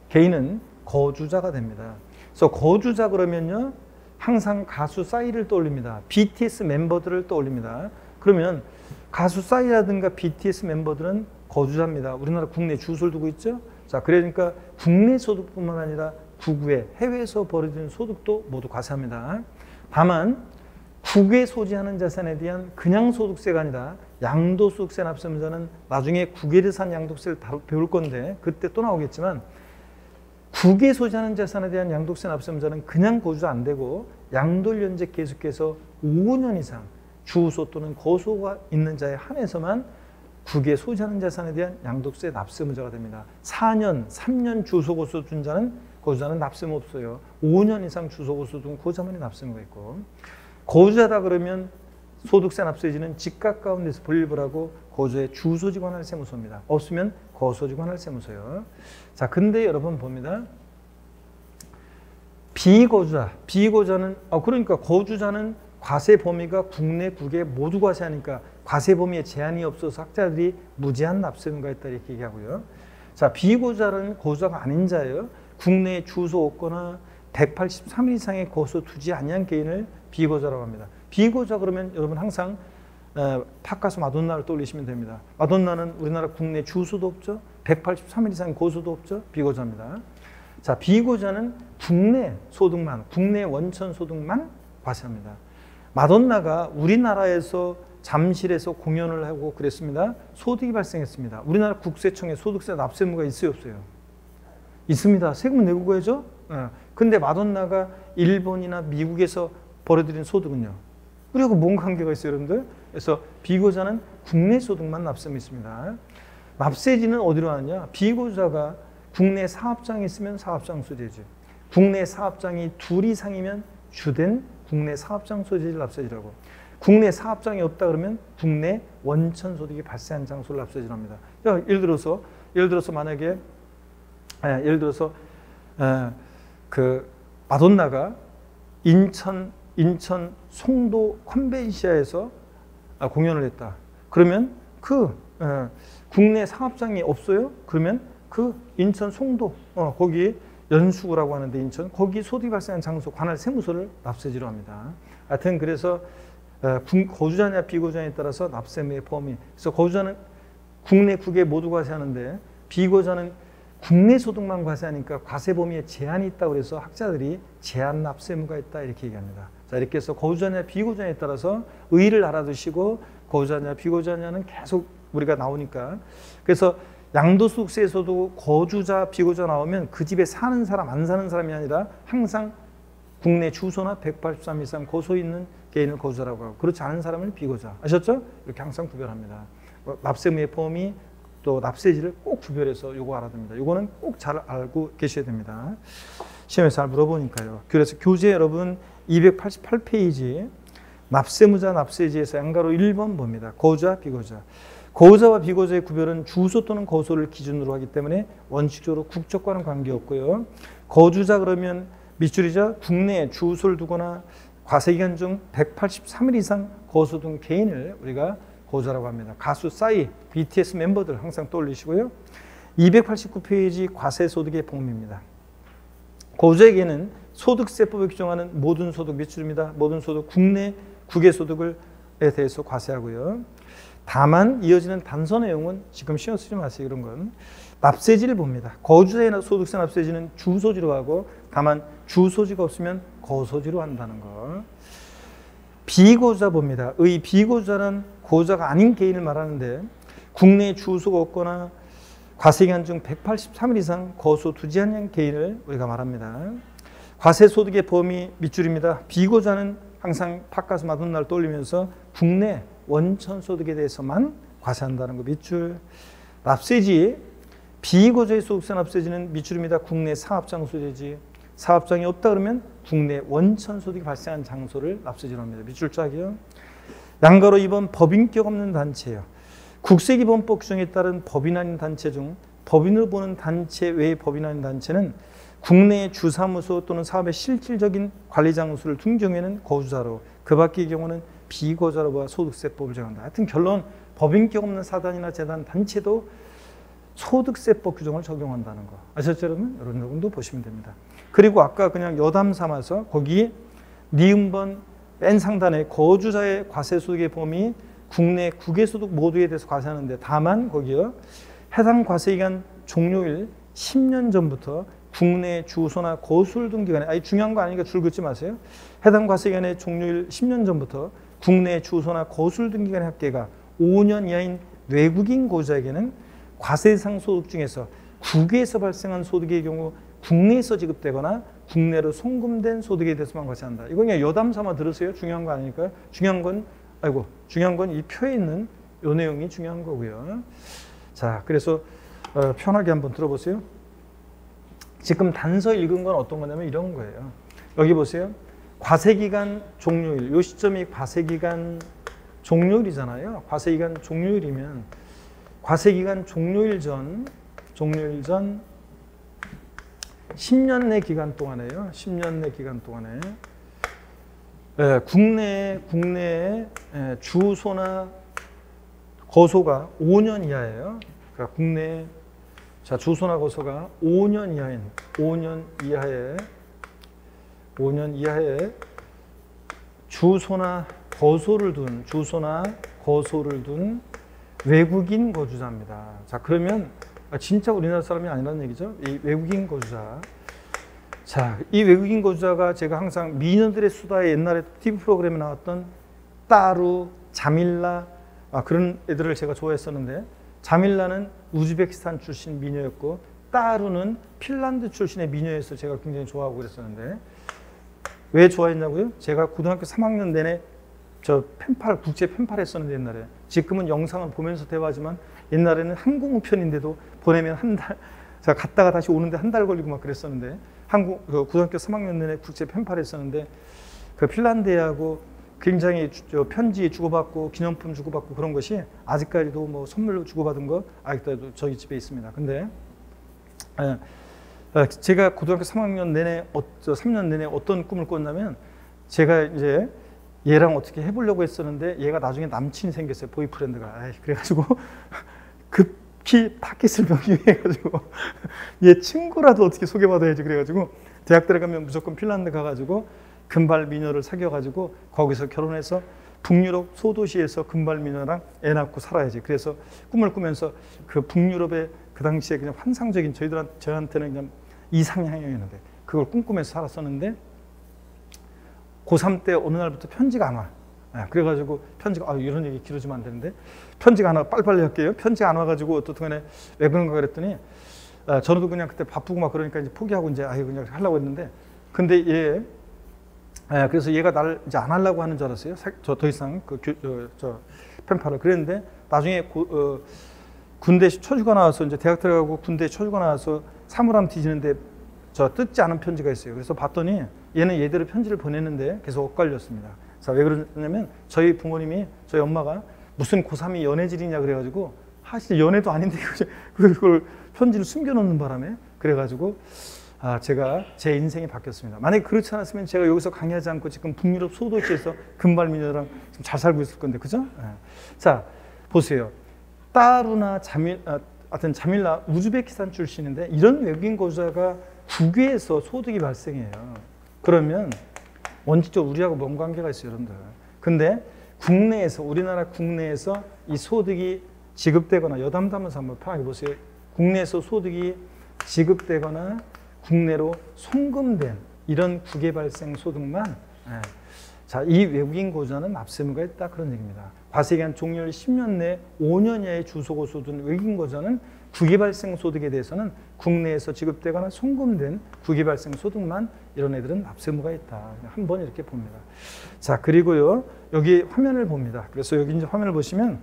개인은 거주자가 됩니다. 그래서 거주자 그러면요, 항상 가수 싸이를 떠올립니다. BTS 멤버들을 떠올립니다. 그러면 가수 싸이라든가 BTS 멤버들은 거주자입니다. 우리나라 국내 주소를 두고 있죠. 자, 그러니까 국내 소득뿐만 아니라 국외, 해외에서 벌어지는 소득도 모두 과세합니다. 다만 국외 소지하는 자산에 대한 그냥 소득세가 아니라 양도소득세 납세무자는 나중에 국외재산 양도세를 배울 건데 그때 또 나오겠지만 국외 소지하는 자산에 대한 양도세 납세무자는 그냥 거주자 안 되고 양도연재 계속해서 5년 이상 주소 또는 거소가 있는 자에 한해서만 국외 소지하는 자산에 대한 양도세 납세무자가 됩니다. 4년, 3년 주소 거소 둔 자는 거주자는 납세무 없어요. 5년 이상 주소 거소 둔 거주자만이 납세무가 있고 거주자다 그러면 소득세 납세지는 직각 가운데서 분립을 하고 거주의 주소지 관할 세무서입니다. 없으면 거소지 관할 세무서요. 자, 근데 여러분 봅니다. 비거주자는 그러니까 거주자는 과세 범위가 국내, 국외 모두 과세하니까 과세 범위에 제한이 없어서 학자들이 무제한 납세문가 있다 이렇게 얘기하고요. 자, 비거주자는 거주자가 아닌 자예요. 국내에 주소 없거나 183일 이상의 거소 두지 아니한 개인을 비거주자라고 합니다. 비거주자 그러면 여러분 항상 팝가수 마돈나를 떠올리시면 됩니다. 마돈나는 우리나라 국내 주소도 없죠. 183일 이상 거소도 없죠. 비거주자입니다. 자, 비거주자는 국내 소득만, 국내 원천 소득만 과세합니다. 마돈나가 우리나라에서 잠실에서 공연을 하고 그랬습니다. 소득이 발생했습니다. 우리나라 국세청에 소득세 납세무가 있어요, 없어요? 있습니다. 세금 내고 가야죠. 근데 마돈나가 일본이나 미국에서 벌어들인 소득은요. 그리고 뭔 관계가 있어요, 여러분들? 그래서 비거주자는 국내 소득만 납세무 있습니다. 납세지는 어디로 하느냐? 비거주자가 국내 사업장이 있으면 사업장 소재지. 국내 사업장이 둘 이상이면 주된 국내 사업장 소재를 납세지라고. 국내 사업장이 없다 그러면 국내 원천 소득이 발생한 장소를 납세지를 합니다. 예를 들어서 만약에 그 마돈나가 인천 송도 컨벤시아에서 공연을 했다. 그러면 국내 사업장이 없어요? 그러면 그 인천 송도 거기 연수구라고 하는데 인천 거기 소득이 발생한 장소 관할 세무서를 납세지로 합니다. 하여튼 그래서 거주자냐 비거주자냐에 따라서 납세무의 범위. 그래서 거주자는 국내 국외 모두 과세하는데 비거주자는 국내 소득만 과세하니까 과세 범위에 제한이 있다고 그래서 학자들이 제한 납세무가 있다 이렇게 얘기합니다. 자, 이렇게 해서 거주자냐 비거주자냐에 따라서 의의를 알아두시고 거주자냐 비거주자냐는 계속 우리가 나오니까 그래서 양도소득세에서도 거주자 비거주자 나오면 그 집에 사는 사람 안 사는 사람이 아니라 항상 국내 주소나 183 이상 거소 있는 개인을 거주자라고 하고 그렇지 않은 사람은 비거주자. 아셨죠? 이렇게 항상 구별합니다. 납세무의 범위 또 납세지를 꼭 구별해서 요거 알아둡니다. 요거는 꼭 잘 알고 계셔야 됩니다. 시험에 잘 물어보니까요. 그래서 교재 여러분 288페이지 납세무자 납세지에서 양가로 1번 봅니다. 거주자 비거주자. 거주자와 비거주자의 구별은 주소 또는 거소를 기준으로 하기 때문에 원칙적으로 국적과는 관계없고요. 거주자 그러면 밑줄이죠. 국내에 주소를 두거나 과세기간 중 183일 이상 거소둔 개인을 우리가 고자라고 합니다. 가수 싸이, BTS 멤버들 항상 떠올리시고요. 289페이지 과세소득의 범위입니다. 고자에게는 소득세법에 규정하는 모든 소득 밑줄입니다. 모든 소득, 국내 국외소득에 대해서 과세하고요. 다만 이어지는 단서 내용은 지금 신경 쓰지 마세요. 이런 건 납세지를 봅니다. 거주자의 소득세 납세지는 주소지로 하고 다만 주소지가 없으면 거소지로 한다는 거. 비고자 봅니다. 의 비고자는 고자가 아닌 개인을 말하는데 국내에 주소가 없거나 과세기간 중 183일 이상 거소 두지 않은 개인을 우리가 말합니다. 과세소득의 범위 밑줄입니다. 비고자는 항상 팥가스 맛없는 날 떠올리면서 국내 원천소득에 대해서만 과세한다는 거 밑줄. 납세지, 비고자의 소득세 납세지는 밑줄입니다. 국내 사업장소재지. 사업장이 없다 그러면 국내 원천소득이 발생한 장소를 납세지로 합니다. 밑줄 짝이요. 양가로 2번 법인격 없는 단체예요. 국세기본법 규정에 따른 법인 아닌 단체 중 법인으로 보는 단체 외의 법인 아닌 단체는 국내의 주사무소 또는 사업의 실질적인 관리 장소를 둔 경우에는 거주자로, 그 밖의 경우는 비거주자로 봐 소득세법을 적용한다. 하여튼 결론 법인격 없는 사단이나 재단, 단체도 소득세법 규정을 적용한다는 거. 아셨죠 여러분? 여러분도 보시면 됩니다. 그리고 아까 그냥 여담 삼아서 거기 니은번 맨 상단에 거주자의 과세소득의 범위 국내 국외소득 모두에 대해서 과세하는데 다만 거기요. 해당 과세기간 종료일 10년 전부터 국내 주소나 거수를 둔 기간에, 아니 중요한 거 아니니까 줄 긋지 마세요. 해당 과세기간의 종료일 10년 전부터 국내 주소나 거수를 둔 기간의 합계가 5년 이하인 외국인 고자에게는 과세상 소득 중에서 국외에서 발생한 소득의 경우 국내에서 지급되거나 국내로 송금된 소득에 대해서만 과세한다. 이거 그냥 여담 삼아 들으세요. 중요한 거 아니니까요. 중요한 건 이 표에 있는 이 내용이 중요한 거고요. 자, 그래서 편하게 한번 들어보세요. 지금 단서 읽은 건 어떤 거냐면 이런 거예요. 여기 보세요. 과세기간 종료일. 이 시점이 과세기간 종료일이잖아요. 과세기간 종료일이면 과세기간 종료일 전 10년 내 기간 동안에요. 10년 내 기간 동안에 국내에 주소나 거소가 5년 이하예요. 그러니까 국내 주소나 거소가 5년 이하에 주소나 거소를 둔 외국인 거주자입니다. 자, 그러면 진짜 우리나라 사람이 아니라는 얘기죠. 이 외국인 거주자. 자, 이 외국인 거주자가 제가 항상 미녀들의 수다에 옛날에 TV 프로그램에 나왔던 따루, 자밀라 그런 애들을 제가 좋아했었는데 자밀라는 우즈베키스탄 출신 미녀였고 따루는 핀란드 출신의 미녀여서 제가 굉장히 좋아하고 그랬었는데 왜 좋아했냐고요? 제가 고등학교 3학년 내내 국제 펜팔 했었는데 옛날에 지금은 영상을 보면서 대화하지만 옛날에는 항공우편인데도 보내면 한 달, 제가 갔다가 다시 오는데 한 달 걸리고 막 그랬었는데 고등학교 3학년 내내 국제 펜팔 했었는데 그 핀란드하고 굉장히 편지 주고받고 기념품 주고받고 그런 것이 아직까지도 뭐 선물로 주고받은 거 아직도 저희 집에 있습니다. 근데 제가 고등학교 3학년 내내 3년 내내 어떤 꿈을 꿨냐면 제가 이제 얘랑 어떻게 해보려고 했었는데 얘가 나중에 남친이 생겼어요. 보이프렌드가. 그래가지고 급히 타깃을 명령해가지고 얘 친구라도 어떻게 소개받아야지 그래가지고 대학 들어가면 무조건 핀란드 가가지고 금발 미녀를 사귀어가지고 거기서 결혼해서 북유럽 소도시에서 금발 미녀랑 애 낳고 살아야지. 그래서 꿈을 꾸면서 그 북유럽의 그 당시에 그냥 환상적인 저한테는 그냥 이상향이었는데 그걸 꿈꾸면서 살았었는데 고3 때 어느 날부터 편지가 안 와. 그래가지고 편지가 이런 얘기 길어지면 안 되는데 편지가 안 와. 빨리빨리 할게요. 편지가 안 와가지고 어떻게 왜 그런가 그랬더니 저도 그냥 그때 바쁘고 막 그러니까 이제 포기하고 이제 그냥 하려고 했는데 근데 그래서 얘가 나를 이제 안 하려고 하는 줄 알았어요. 더 이상 펜팔을 그랬는데 나중에 군대 초주가 나와서 이제 대학 들어가고 군대 초주가 나와서 사물함 뒤지는데 뜯지 않은 편지가 있어요. 그래서 봤더니 얘는 얘대로 편지를 보냈는데 계속 엇갈렸습니다. 자, 왜 그러냐면 저희 부모님이 저희 엄마가 무슨 고3이 연애질이냐 그래가지고 사실 연애도 아닌데 그걸 편지를 숨겨놓는 바람에 그래가지고 제가 제 인생이 바뀌었습니다. 만약에 그렇지 않았으면 제가 여기서 강의하지 않고 지금 북유럽 소도시에서 금발미녀랑 지금 잘 살고 있을 건데, 그죠? 자, 보세요. 따루나 자밀라 우즈베키스탄 출신인데 이런 외국인 거주자가 국외에서 소득이 발생해요. 그러면 원칙적으로 우리하고 뭔 관계가 있어요, 여러분들. 근데 국내에서, 우리나라 국내에서 이 소득이 지급되거나, 여담담면서 한번 편하게 보세요. 국내에서 소득이 지급되거나 국내로 송금된 이런 국외 발생 소득만, 자, 이 외국인 거주자는 납세 의무가 있다, 그런 얘기입니다. 과세기한 종료일 10년 내 5년 이하의 주소고수 둔 외국인 거주자는 국외 발생 소득에 대해서는 국내에서 지급되거나 송금된 국외 발생 소득만, 이런 애들은 납세 의무가 있다. 한번 이렇게 봅니다. 자, 그리고요, 여기 화면을 봅니다. 그래서 여기 이제 화면을 보시면,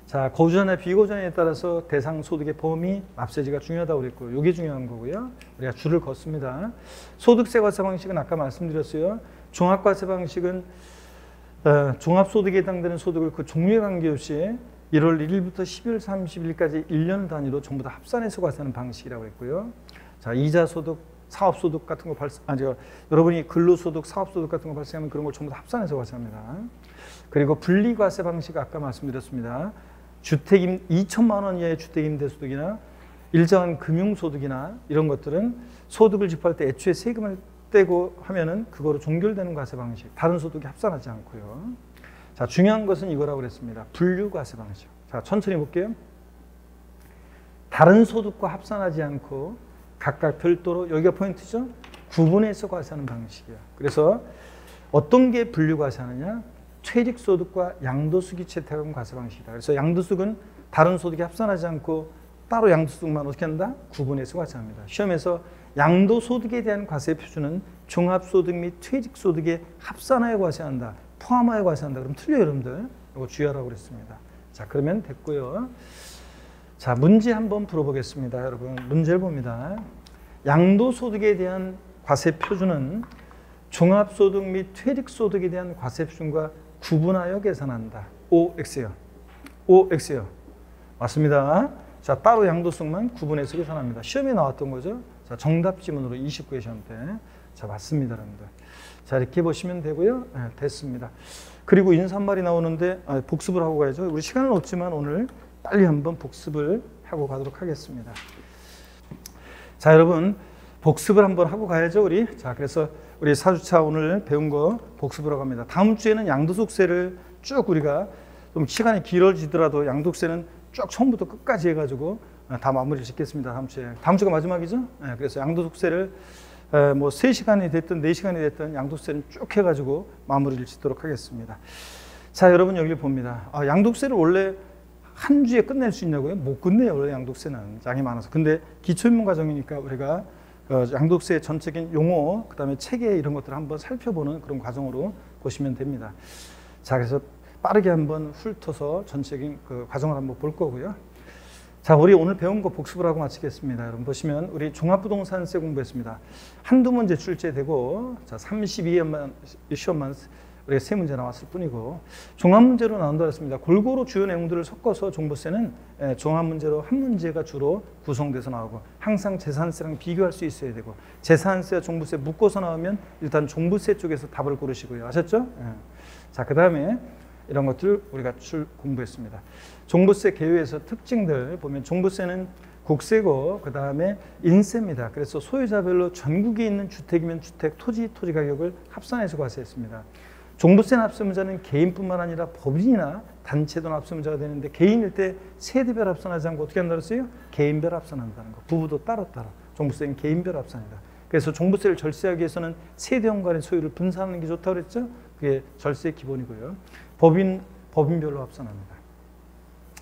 자, 거주자나 비거주자에 따라서 대상 소득의 범위, 납세지가 중요하다고 그랬고, 이게 중요한 거고요. 우리가 줄을 걷습니다. 소득세 과세 방식은 아까 말씀드렸어요. 종합과세 방식은 종합소득에 해당되는 소득을 그 종류에 관계없이 1월 1일부터 12월 30일까지 1년 단위로 전부 다 합산해서 과세하는 방식이라고 했고요. 자, 이자소득, 사업소득 같은 거 여러분이 근로소득, 사업소득 같은 거 발생하면 그런 걸 전부 다 합산해서 과세합니다. 그리고 분리과세 방식 아까 말씀드렸습니다. 주택임 2천만 원 이하의 주택임대소득이나 일정한 금융소득이나 이런 것들은 소득을 집행할 때 애초에 세금을 떼고 하면은 그거로 종결되는 과세 방식, 다른 소득이 합산하지 않고요. 자, 중요한 것은 이거라고 그랬습니다. 분류과세 방식. 자, 천천히 볼게요. 다른 소득과 합산하지 않고 각각 별도로, 여기가 포인트죠? 구분해서 과세하는 방식이에요. 그래서 어떤 게 분류과세하느냐? 퇴직소득과 양도수익이 채택한 과세 방식이다. 그래서 양도수익은 다른 소득이 합산하지 않고 따로 양도소득만 어떻게 한다? 구분해서 과세합니다. 시험에서 양도소득에 대한 과세 표준은 종합소득 및 퇴직소득에 합산하여 과세한다, 포함하여 과세한다. 그럼 틀려요, 여러분들. 이거 주의하라고 그랬습니다. 자, 그러면 됐고요. 자, 문제 한번 풀어보겠습니다. 여러분, 문제를 봅니다. 양도소득에 대한 과세 표준은 종합소득 및 퇴직소득에 대한 과세 표준과 구분하여 계산한다. OX요. OX요. 맞습니다. 자, 따로 양도소득만 구분해서 계산합니다. 시험에 나왔던 거죠. 자, 정답 지문으로 29회 시험 때. 자, 맞습니다, 여러분들. 자, 이렇게 보시면 되고요. 네, 됐습니다. 그리고 인사말이 나오는데 복습을 하고 가야죠. 우리 시간은 없지만 오늘 빨리 한번 복습을 하고 가도록 하겠습니다. 자, 여러분, 복습을 한번 하고 가야죠, 우리. 자, 그래서 우리 4주차 오늘 배운 거 복습을 하고 갑니다. 다음 주에는 양도소득세를 쭉 우리가 좀 시간이 길어지더라도 양도세는 쭉 처음부터 끝까지 해가지고 다 마무리 짓겠습니다. 다음 주에. 다음 주가 마지막이죠? 네, 그래서 양도소득세를 뭐 3시간이 됐든 4시간이 됐든 양도세는 쭉 해가지고 마무리를 짓도록 하겠습니다. 자, 여러분 여기 봅니다. 양도세를 원래 한 주에 끝낼 수 있냐고요? 못 끝내요, 원래 양도세는. 양이 많아서. 근데 기초입문 과정이니까 우리가 양도세 전체적인 용어, 그 다음에 체계 이런 것들을 한번 살펴보는 그런 과정으로 보시면 됩니다. 자, 그래서 빠르게 한번 훑어서 전체적인 그 과정을 한번 볼 거고요. 자, 우리 오늘 배운 거 복습을 하고 마치겠습니다. 여러분 보시면 우리 종합부동산세 공부했습니다. 한두 문제 출제되고, 자, 32회만 시험만 우리가 3문제 나왔을 뿐이고, 종합문제로 나온다 했습니다. 골고루 주요 내용들을 섞어서 종부세는 종합문제로 한 문제가 주로 구성돼서 나오고, 항상 재산세랑 비교할 수 있어야 되고, 재산세와 종부세 묶어서 나오면 일단 종부세 쪽에서 답을 고르시고요. 아셨죠? 자, 그 다음에 이런 것들 우리가 공부했습니다. 종부세 개요에서 특징들 보면 종부세는 국세고 그 다음에 인세입니다. 그래서 소유자별로 전국에 있는 주택이면 주택, 토지 가격을 합산해서 과세했습니다. 종부세 납세의무자는 개인뿐만 아니라 법인이나 단체도 납세의무자가 되는데, 개인일 때 세대별 합산하지 않고 어떻게 한다고 했어요? 개인별 합산한다는 거. 부부도 따로따로. 종부세는 개인별 합산이다. 그래서 종부세를 절세하기 위해서는 세대원 간의 소유를 분산하는 게 좋다고 그랬죠? 그게 절세의 기본이고요. 법인별로 합산합니다.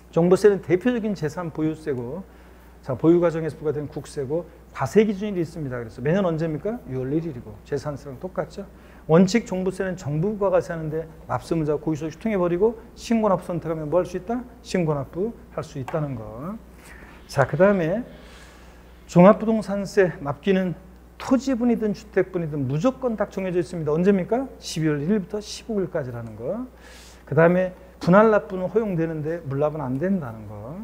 종부세는 대표적인 재산 보유세고, 자, 보유 과정에서 부과된 국세고, 과세 기준이 있습니다. 그래서 매년 언제입니까? 6월 1일이고 재산세랑 똑같죠. 원칙 종부세는 정부가 과세하는데 납세의무자가 고의소득 유통해버리고 신고납부 선택하면 뭐 할 수 있다? 신고납부 할 수 있다는 거. 자, 그 다음에 종합부동산세 납기는 토지분이든 주택분이든 무조건 딱 정해져 있습니다. 언제입니까? 12월 1일부터 15일까지라는 거. 그 다음에 분할 납부는 허용되는데 물납은 안 된다는 거.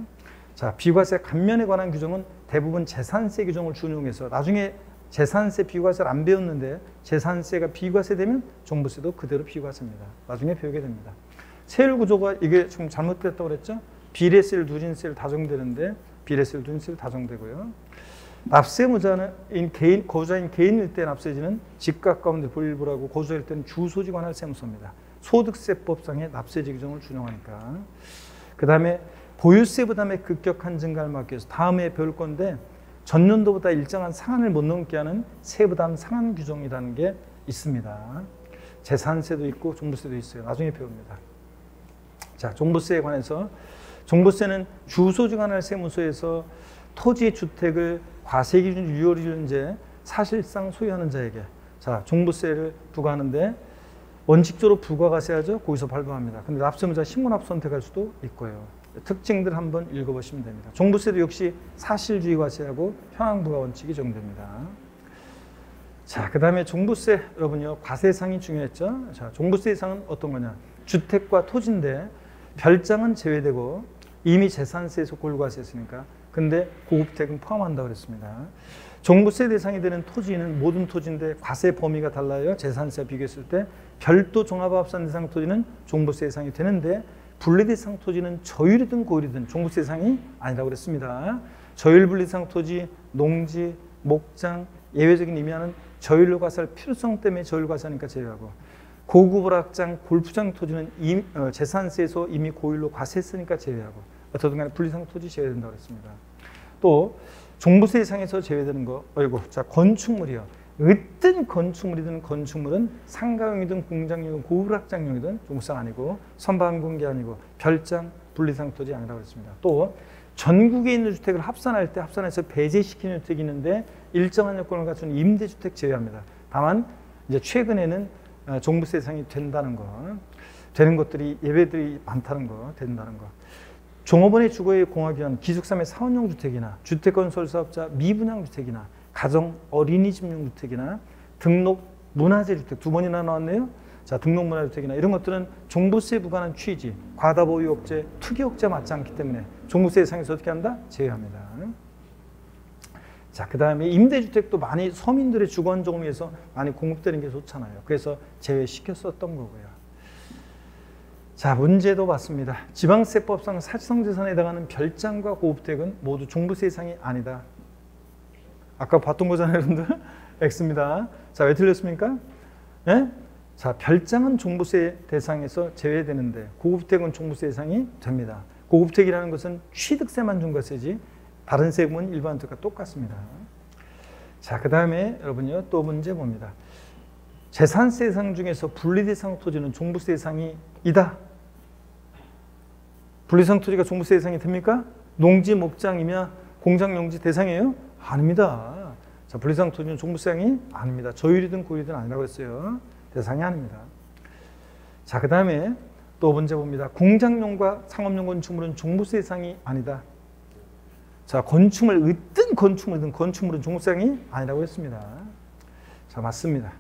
자, 비과세 감면에 관한 규정은 대부분 재산세 규정을 준용해서 나중에 재산세 비과세를 안 배웠는데 재산세가 비과세 되면 종부세도 그대로 비과세입니다. 나중에 배우게 됩니다. 세율 구조가 이게 좀 잘못됐다고 그랬죠? 비례세율, 누진세율 다정되는데 비례세율, 누진세율 다정되고요. 납세무자는 개인, 거주자인 개인일 때 납세지는 집값 가운데 불일부라고 거주자일 때는 주소지 관할 세무서입니다. 소득세법상의 납세지 규정을 준용하니까. 그 다음에 보유세 부담의 급격한 증가를 막기 위해서 다음에 배울 건데 전년도보다 일정한 상한을 못 넘게 하는 세부담 상한 규정이라는 게 있습니다. 재산세도 있고 종부세도 있어요. 나중에 배웁니다. 자, 종부세에 관해서 종부세는 주소지 관할 세무서에서 토지 주택을 과세 기준 유효일제 사실상 소유하는 자에게 자, 종부세를 부과하는데 원칙적으로 부과가세하죠. 거기서 발부합니다. 근데 납세무자 신고납 선택할 수도 있고요. 특징들 한번 읽어보시면 됩니다. 종부세도 역시 사실주의 과세하고 현황부과 원칙이 적용됩니다. 자, 그 다음에 종부세 여러분요 과세상이 중요했죠. 자, 종부세 예상은 어떤 거냐? 주택과 토지인데 별장은 제외되고 이미 재산세에서 골과세했으니까 근데 고급택은 포함한다고 그랬습니다. 종부세 대상이 되는 토지는 모든 토지인데 과세 범위가 달라요. 재산세와 비교했을 때 별도 종합합산 대상 토지는 종부세 대상이 되는데 분리 대상 토지는 저율이든 고율이든 종부세 대상이 아니라고 그랬습니다. 저율 분리 대상 토지, 농지, 목장, 예외적인 의미하는 저율로 과세할 필요성 때문에 저율 과세하니까 제외하고 고급 오락장, 골프장 토지는 재산세에서 이미 고율로 과세했으니까 제외하고 어떻든 간에 분리상 토지 제외된다고 했습니다. 또 종부세 대상에서 제외되는 거, 자 건축물이요. 어떤 건축물이든 건축물은 상가용이든 공장용이든 고우락장용이든 종부세가 아니고 선반공개 아니고 별장, 분리상 토지 아니라고 했습니다. 또 전국에 있는 주택을 합산할 때 합산해서 배제시키는 주택이 있는데 일정한 요건을 갖춘 임대주택 제외합니다. 다만 이제 최근에는 종부세 대상이 된다는 거, 되는 것들이 예외들이 많다는 거, 된다는 거. 종업원의 주거에 공하기 위한 기숙사의 사원용 주택이나 주택건설사업자 미분양 주택이나 가정 어린이집용 주택이나 등록 문화재 주택 두 번이나 나왔네요. 자, 등록 문화재 주택이나 이런 것들은 종부세 부과하는 취지, 과다보유업체, 투기업체 맞지 않기 때문에 종부세 대상에서 어떻게 한다? 제외합니다. 자, 그 다음에 임대주택도 많이 서민들의 주거안정을 위해서 많이 공급되는 게 좋잖아요. 그래서 제외시켰었던 거고요. 자, 문제도 봤습니다. 지방세법상 사실성재산에 해당하는 별장과 고급택은 모두 종부세 대상이 아니다. 아까 봤던 거잖아요, 여러분들. X입니다. 자, 왜 틀렸습니까? 예? 자, 별장은 종부세 대상에서 제외되는데 고급택은 종부세 대상이 됩니다. 고급택이라는 것은 취득세만 중과세지 다른 세금은 일반 주택과 똑같습니다. 자, 그 다음에 여러분요 또 문제 봅니다. 재산세 대상 중에서 분리대상 토지는 종부세 대상이 이다. 분리대상 토지가 종부세 대상이 됩니까? 농지, 목장이며 공장, 용지 대상이에요? 아닙니다. 자, 분리대상 토지는 종부세 대상이 아닙니다. 저율이든 고율이든 아니라고 했어요. 대상이 아닙니다. 자, 그 다음에 또 문제 봅니다. 공장용과 상업용 건축물은 종부세 대상이 아니다. 자, 건축물, 어떤 건축물이든 건축물은 종부세 대상이 아니라고 했습니다. 자, 맞습니다.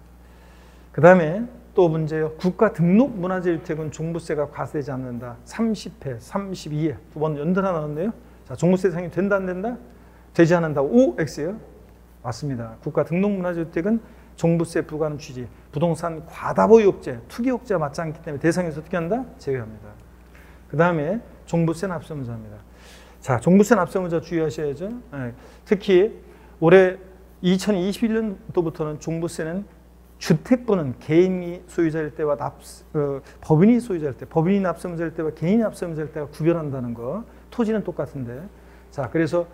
그 다음에 또 문제요. 국가 등록 문화재 주택은 종부세가 과세되지 않는다. 30회, 32회 두 번 연달아 나왔네요. 자, 종부세 대상이 된다 안 된다? 되지 않는다. O, X예요. 맞습니다. 국가 등록 문화재 주택은 종부세 부과하는 취지, 부동산 과다보유업체, 투기업체와 맞지 않기 때문에 대상에서 어떻게 한다? 제외합니다. 그 다음에 종부세 납세문자입니다. 자, 종부세 납세문자 주의하셔야죠. 네. 특히 올해 2021년도부터는 종부세는 주택부는 개인이 소유자일 때와 법인이 소유자일 때, 법인이 납세문자일 때와 개인이 납세문자일 때가 구별한다는 거. 토지는 똑같은데. 자, 그래서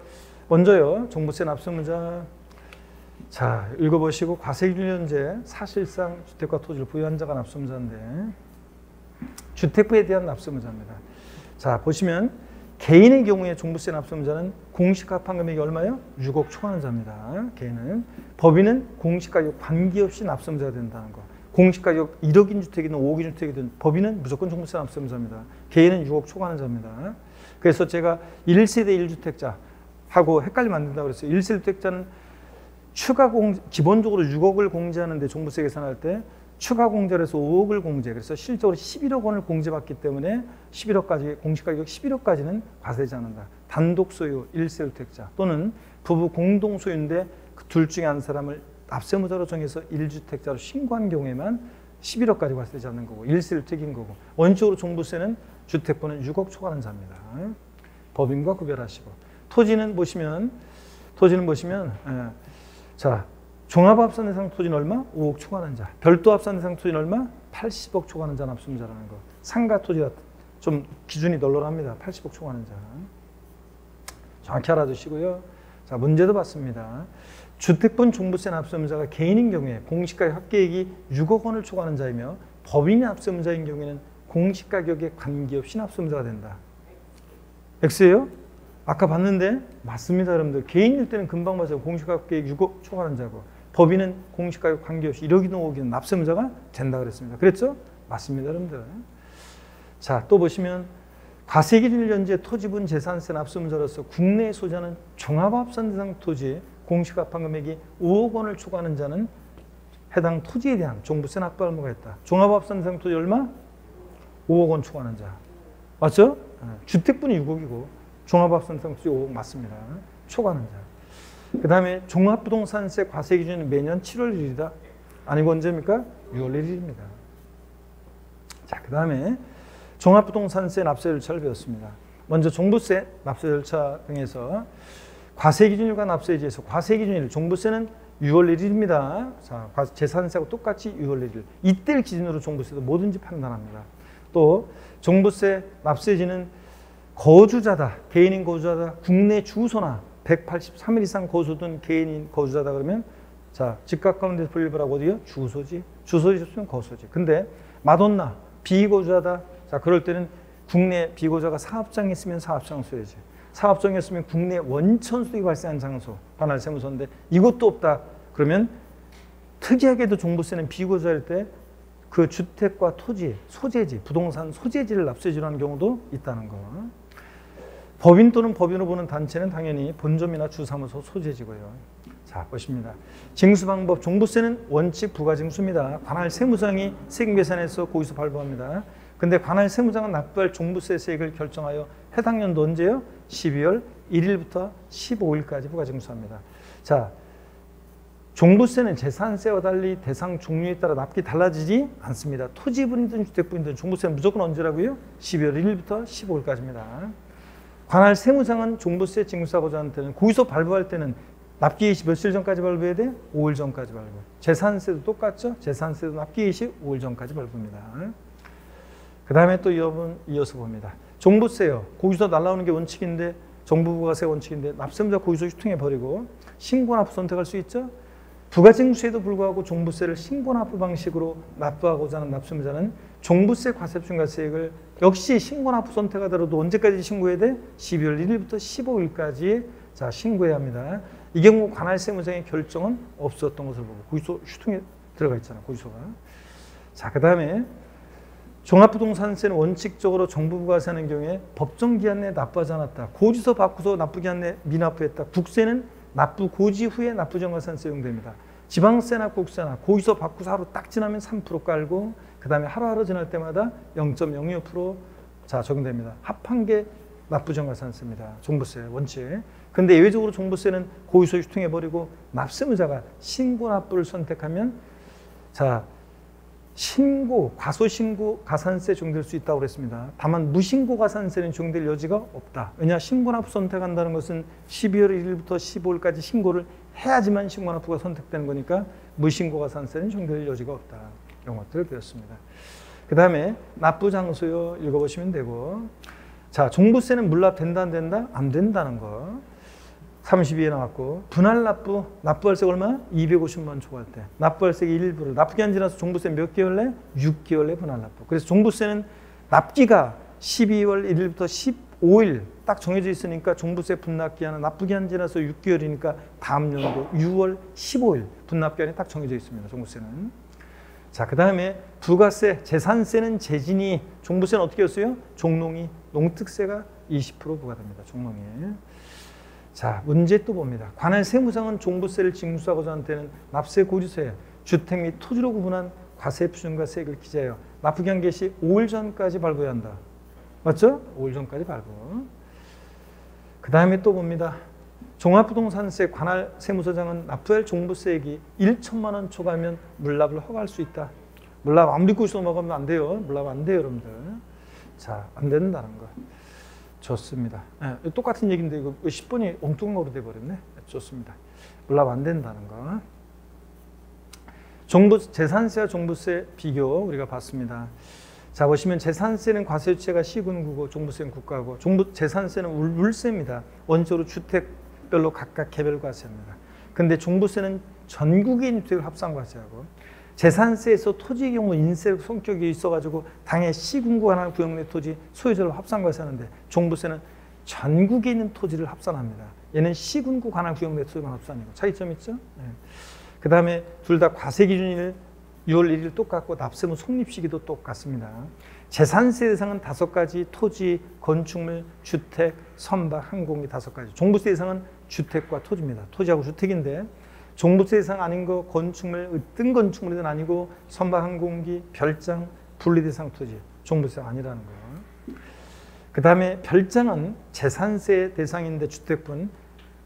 먼저요. 종부세 납세문자. 자, 읽어보시고 과세기준연제 사실상 주택과 토지를 보유한 자가 납세문자인데 주택부에 대한 납세문자입니다. 자, 보시면 개인의 경우에 종부세 납세문자는 공시가판 금액이 얼마요? 6억 초과하는 자입니다. 개인은. 법인은 공시가격 관계없이 납세문자가 된다는 거. 공시가격 1억인 주택이든 5억인 주택이든 법인은 무조건 종부세 납세문자입니다. 개인은 6억 초과하는 자입니다. 그래서 제가 1세대 1주택자 하고 헷갈리면 안 된다고 그랬어요. 1세대 주택자는 기본적으로 6억을 공제하는데 종부세 계산할 때 추가 공제를 해서 5억을 공제, 그래서 실적으로 11억 원을 공제받기 때문에 11억까지, 공시가격 11억까지는 과세되지 않는다. 단독 소유 1세 주택자 또는 부부 공동 소유인데 그 둘 중에 한 사람을 납세무자로 정해서 1주택자로 신고한 경우에만 11억까지 과세되지 않는 거고 1세를 튀긴 거고 원칙적으로 종부세는 주택분은 6억 초과하는 자입니다. 법인과 구별하시고 토지는 보시면 자 종합합산 대상 토지는 얼마? 5억 초과하는 자. 별도 합산 대상 토지는 얼마? 80억 초과하는 자 납세자라는 거. 상가 토지가 좀 기준이 널널합니다. 80억 초과하는 자. 정확히 알아두시고요. 자, 문제도 봤습니다. 주택분 종부세 납세자가 개인인 경우에 공시가격 합계액이 6억 원을 초과하는 자이며 법인이 납세자인 경우에는 공시가격에 관계없이 납세자가 된다. X예요? 아까 봤는데 맞습니다, 여러분들. 개인일 때는 금방 맞아요. 공시가격계획 6억 초과하는 자고 법인은 공시가격 관계없이 1억이든 5억이든 납세자가 된다 그랬습니다. 그랬죠? 맞습니다, 여러분들. 자, 또 보시면 과세기준일 현재 토지분 재산세 납세자로서 국내에 소지하는 종합합산 대상 토지 공시가판 금액이 5억 원을 초과하는 자는 해당 토지에 대한 종부세 납부 의무가 있다. 종합합산 대상 토지 얼마? 5억 원 초과하는 자. 맞죠? 주택분이 6억이고 종합합산 대상 토지 5억 맞습니다. 초과하는 자. 그 다음에 종합부동산세 과세기준은 매년 7월 1일이다. 아니고 언제입니까? 6월 1일입니다. 자, 그 다음에 종합부동산세 납세 절차를 배웠습니다. 먼저 종부세 납세 절차 등에서 과세기준일과 납세지에서 과세기준일 종부세는 6월 1일입니다. 자, 재산세하고 똑같이 6월 1일. 이때를 기준으로 종부세도 뭐든지 판단합니다. 또 종부세 납세지는 거주자다. 개인인 거주자다. 국내 주소나 183일 이상 거주된 개인인 거주자다 그러면 자, 집값 가운데 분류하고 어디요? 주소지. 주소지 줬으면 거소지. 근데 마돈나 비거주자다. 자, 그럴 때는 국내 비거주자가 사업장에 있으면 사업장 써야지. 사업장에 있으면 국내 원천 수익이 발생한 장소, 관할 세무서인데 이것도 없다. 그러면 특이하게도 종부세는 비거주자일 때 그 주택과 토지, 소재지, 부동산 소재지를 납세지로 하는 경우도 있다는 거. 법인 또는 법인으로 보는 단체는 당연히 본점이나 주사무소 소재지고요. 자, 보십니다. 징수방법, 종부세는 원칙 부가징수입니다. 관할 세무장이 세금 계산해서 거기서 발부합니다. 근데 관할 세무장은 납부할 종부세 세액을 결정하여 해당 연도 언제요? 12월 1일부터 15일까지 부가징수합니다. 자, 종부세는 재산세와 달리 대상 종류에 따라 납기 달라지지 않습니다. 토지분이든 주택분이든 종부세는 무조건 언제라고요? 12월 1일부터 15일까지입니다. 관할 세무장은 종부세 징수하고자 하는 때는 거기서 발부할 때는 납기 일시 며칠 전까지 발부해야 돼? 5일 전까지 발부. 재산세도 똑같죠? 재산세도 납기 일시 5일 전까지 발부입니다. 그 다음에 또 이어서 봅니다. 종부세요. 거기서 날라오는 게 원칙인데 정부부가세 원칙인데 납세자 거기서 유통해버리고 신고납부 선택할 수 있죠? 부가징수에도 불구하고 종부세를 신고납부 방식으로 납부하고자 하는 납세자는 종부세 과세중과세액을 역시 신고납부 선택하더라도 언제까지 신고해야 돼? 12월 1일부터 15일까지 자, 신고해야 합니다. 이 경우 관할 세무장의 결정은 없었던 것을 보고 고지서 휴통에 들어가 있잖아, 고지서가. 자, 그 다음에 종합부동산세는 원칙적으로 정부부가세하는 경우에 법정기한 내에 납부하지 않았다. 고지서 받고서 납부기한 내에 미납부했다. 국세는 납부 고지 후에 납부정가세는 사용됩니다. 지방세나 국세나 고지서 받고서 하루 딱 지나면 3% 깔고 그 다음에 하루하루 지날 때마다 0.02% 자, 적용됩니다. 합한 게 납부정가세는 씁니다. 종부세 원칙. 근데 예외적으로 종부세는 고지서 유통해버리고 납세무자가 신고납부를 선택하면 자, 신고, 과소신고 가산세 적용될 수 있다고 그랬습니다. 다만 무신고 가산세는 적용될 여지가 없다. 왜냐? 신고납부 선택한다는 것은 12월 1일부터 15일까지 신고를 해야지만 신고납부가 선택되는 거니까 무신고 가산세는 적용될 여지가 없다. 이런 것들을 배웠습니다. 그 다음에 납부장소요. 읽어보시면 되고 자, 종부세는 물납된다 안 된다? 안 된다는 거. 32에 나왔고 분할 납부, 납부할세가 얼마? 250만 원 초과할 때 납부할세의 일부를 납기한 지나서 종부세 몇 개월 내? 6개월 내 분할 납부. 그래서 종부세는 납기가 12월 1일부터 15일 딱 정해져 있으니까 종부세 분납기한은 납부기한 지나서 6개월이니까 다음 연도 6월 15일 분납기한이 딱 정해져 있습니다. 종부세는. 자, 그 다음에 부가세, 재산세는 재진이, 종부세는 어떻게 했어요? 종농이, 농특세가 20% 부과됩니다. 종농이. 자, 문제 또 봅니다. 관할 세무장은 종부세를 징수하고자 하는 때는 납세 고지서에 주택 및 토지로 구분한 과세 표준과 세액을 기재하여 납부기한 개시 5일 전까지 발부해야 한다. 맞죠? 5일 전까지 발부. 그 다음에 또 봅니다. 종합부동산세 관할 세무서장은 납부할 종부세액이 1천만 원 초과하면 물납을 허가할 수 있다. 물납 아무리 꾸셔서 먹으면 안 돼요. 물납 안 돼요, 여러분들. 자, 안 된다는 거. 좋습니다. 네, 똑같은 얘기인데 이거 10번이 엉뚱한 거로 돼버렸네. 좋습니다. 물납 안 된다는 거. 재산세와 종부세 비교 우리가 봤습니다. 자, 보시면 재산세는 과세유치가 시군구고 종부세는 국가고, 재산세는 물세입니다. 원적으로 주택별로 각각 개별 과세합니다. 근데 종부세는 전국인 주택을 합산 과세하고, 재산세에서 토지의 경우 인세 성격이 있어가지고 당해 시군구 하나 구역 내 토지 소유자로 합산 과세하는데, 종부세는 전국에 있는 토지를 합산합니다. 얘는 시군구 관할 구역 내 토지만 합산이고 차이점 있죠? 네. 그 다음에 둘 다 과세 기준일 6월 1일 똑같고 납세무 성립 시기도 똑같습니다. 재산세 대상은 5가지, 토지, 건축물, 주택, 선박, 항공기 5가지. 종부세 대상은 주택과 토지입니다. 토지하고 주택인데, 종부세 대상 아닌 거 건축물, 어떤 건축물이든 아니고 선박, 항공기, 별장, 분리 대상 토지, 종부세 아니라는 거예요. 그 다음에 별장은 재산세 대상인데 주택분,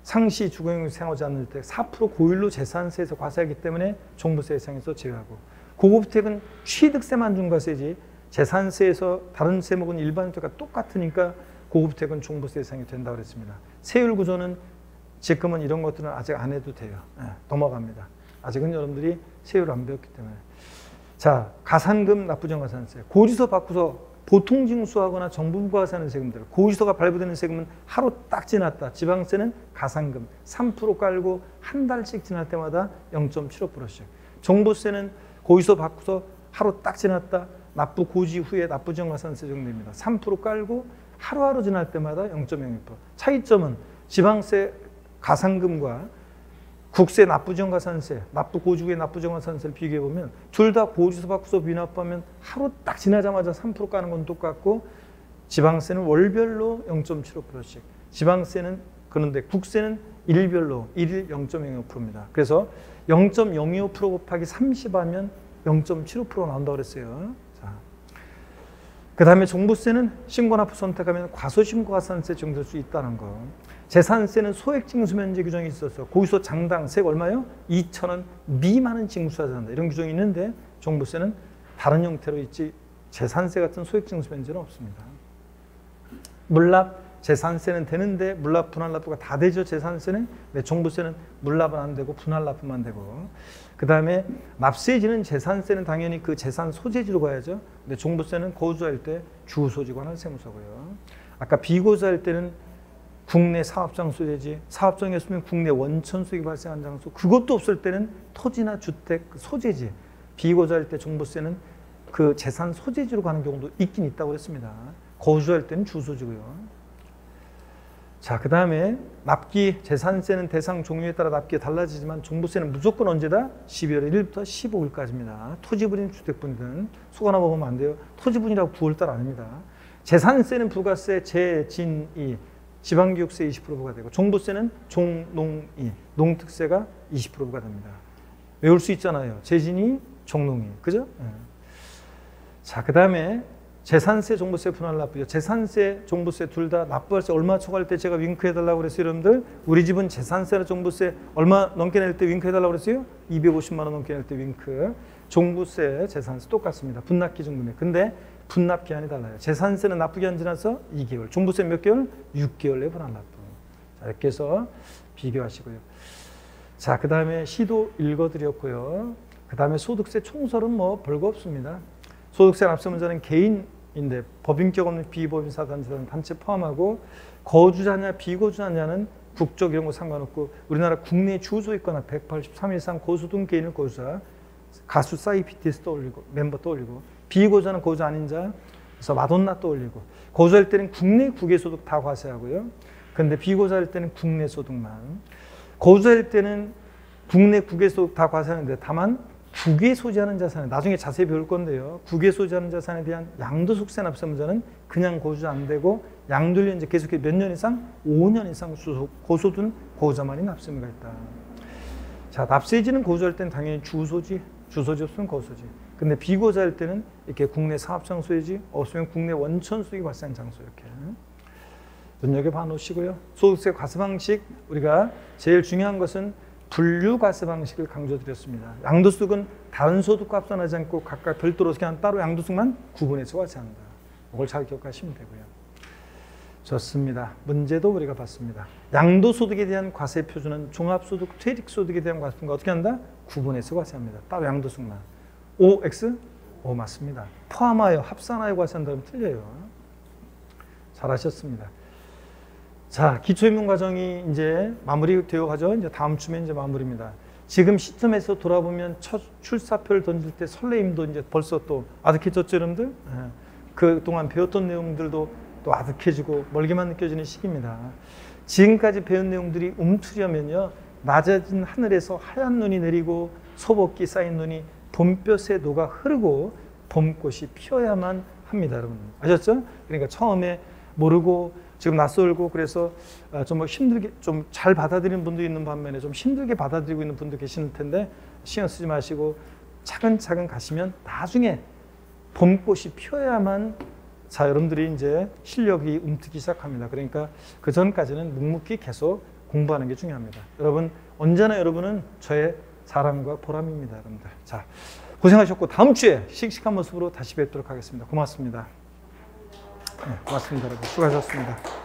상시 주거용 사용하지 않을 때 4% 고율로 재산세에서 과세하기 때문에 종부세 대상에서 제외하고, 고급주택은 취득세만 중과세지 재산세에서 다른 세목은 일반 주택과 똑같으니까 고급주택은 종부세 대상이 된다고 그랬습니다. 세율 구조는 지금은 이런 것들은 아직 안 해도 돼요. 네, 넘어갑니다. 아직은 여러분들이 세율을 안 배웠기 때문에. 자, 가산금 납부정가산세. 고지서 바꾸서 보통 징수하거나 정부 부과하는 세금들, 고지서가 발부되는 세금은 하루 딱 지났다. 지방세는 가산금 3% 깔고 한 달씩 지날 때마다 0.75%씩. 종부세는 고지서 바꾸서 하루 딱 지났다. 납부 고지 후에 납부정가산세 정도입니다. 3% 깔고 하루하루 지날 때마다 0.02%. 차이점은 지방세 가산금과 국세 납부정가산세, 납부 고지 후에 납부정가산세를 비교해보면 둘 다 고지서 바꾸서 미납하면 하루 딱 지나자마자 3% 까는 건 똑같고, 지방세는 월별로 0.75%씩, 지방세는 그런데 국세는 일별로 일일 0.05%입니다. 그래서 0.025% 곱하기 30 하면 0.75% 나온다고 그랬어요. 자, 그 다음에 종부세는 신고납부 선택하면 과소신고가산세 정도일 수 있다는 거. 재산세는 소액 징수 면제 규정이 있어서 고지서 장당 세액 얼마요? 2,000원 미만은 징수하지 않는다. 이런 규정이 있는데 종부세는 다른 형태로 있지 재산세 같은 소액 징수 면제는 없습니다. 물납, 재산세는 되는데 물납, 분할납부가 다 되죠. 재산세는. 네, 종부세는 물납은 안 되고 분할납부만 되고. 그 다음에 납세지는 재산세는 당연히 그 재산 소재지로 가야죠. 근데 종부세는 거주할 때 주소지 관할 세무서고요. 아까 비거주할 때는 국내 사업장 소재지, 사업장이었으면 국내 원천 수익이 발생한 장소, 그것도 없을 때는 토지나 주택 소재지, 비거주할 때 종부세는 그 재산 소재지로 가는 경우도 있긴 있다고 그랬습니다. 거주할 때는 주소지고요. 자, 그 다음에 납기, 재산세는 대상 종류에 따라 납기가 달라지지만 종부세는 무조건 언제다? 12월 1일부터 15일까지입니다. 토지분인 주택분이든 수거나 먹으면 안 돼요. 토지분이라고 9월달 아닙니다. 재산세는 부가세, 재진이, 지방교육세 20% 부과되고, 종부세는 종농이, 농특세가 20% 부과됩니다. 외울 수 있잖아요. 재진이, 종농이, 그죠? 네. 자, 그 다음에 재산세, 종부세, 분할납부죠. 재산세, 종부세 둘 다 납부할 때 얼마 초과할 때 제가 윙크해달라고 그랬어요, 여러분들. 우리 집은 재산세나 종부세 얼마 넘게 낼 때 윙크해달라고 그랬어요? 250만 원 넘게 낼 때 윙크. 종부세, 재산세 똑같습니다. 분납기 정도면. 근데 분납 기한이 달라요. 재산세는 납부 기한 지나서 2개월, 종부세 몇 개월? 6개월 내 분할납부. 자, 이렇게 해서 비교하시고요. 자, 그 다음에 시도 읽어드렸고요. 그 다음에 소득세 총설은 뭐 별거 없습니다. 소득세 납세문자는 개인인데 법인격 없는 비법인사 단체 포함하고, 거주자냐 비거주자냐는 국적 이런 거 상관없고, 우리나라 국내 주소 있거나 183일 이상 고소득 개인을 거주자, 가수 싸이 BTS 떠올리고, 멤버 떠올리고, 비거주자는 거주 아닌 자, 그래서 마돈나 떠올리고, 거주할 때는 국내 국외소득 다 과세하고요. 그런데 비거주할 때는 국내 소득만. 거주할 때는 국내 국외소득 다 과세하는데 다만 국외 소지하는 자산에, 나중에 자세히 배울 건데요. 국외 소지하는 자산에 대한 양도소득세 납세문자는 그냥 거주자 안 되고, 양도일 이제 계속해 몇 년 이상? 5년 이상 고소득 거주자만이 납세문가 있다. 자, 납세지는 거주할 때는 당연히 주소지 없으면 거소지. 근데 비거주할 때는 이렇게 국내 사업장 소유지, 없으면 국내 원천 수익이 발생한 장소 이렇게. 눈여겨봐 놓으시고요. 소득세 과세 방식 우리가 제일 중요한 것은 분류 과세 방식을 강조드렸습니다. 양도소득은 다른 소득과 합산하지 않고 각각 별도로 그냥 따로 양도소득만 구분해서 과세한다. 이걸 잘 기억하시면 되고요. 좋습니다. 문제도 우리가 봤습니다. 양도소득에 대한 과세 표준은 종합소득, 퇴직소득에 대한 과세가 어떻게 한다? 구분해서 과세합니다. 따로 양도소득만. OX? O 맞습니다. 포함하여, 합산하여 과세한다면 틀려요. 잘하셨습니다. 자, 기초인문 과정이 이제 마무리되어 가죠. 이제 다음 주면 이제 마무리입니다. 지금 시점에서 돌아보면 첫 출사표를 던질 때 설레임도 이제 벌써 또 아득해졌죠, 여러분들? 예. 그동안 배웠던 내용들도 또 아득해지고 멀게만 느껴지는 시기입니다. 지금까지 배운 내용들이 움츠려면요, 낮아진 하늘에서 하얀 눈이 내리고 소복기 쌓인 눈이 봄볕에 녹아 흐르고 봄꽃이 피어야만 합니다, 여러분. 아셨죠? 그러니까 처음에 모르고 지금 낯설고 그래서 좀 힘들게 좀 잘 받아들이는 분도 있는 반면에 좀 힘들게 받아들이고 있는 분도 계실 텐데 신경 쓰지 마시고 차근차근 가시면 나중에 봄꽃이 피어야만 자 여러분들이 이제 실력이 움트기 시작합니다. 그러니까 그 전까지는 묵묵히 계속 공부하는 게 중요합니다. 여러분 언제나 여러분은 저의 사랑과 보람입니다, 여러분들. 자, 고생하셨고 다음 주에 씩씩한 모습으로 다시 뵙도록 하겠습니다. 고맙습니다. 네, 고맙습니다, 여러분. 수고하셨습니다.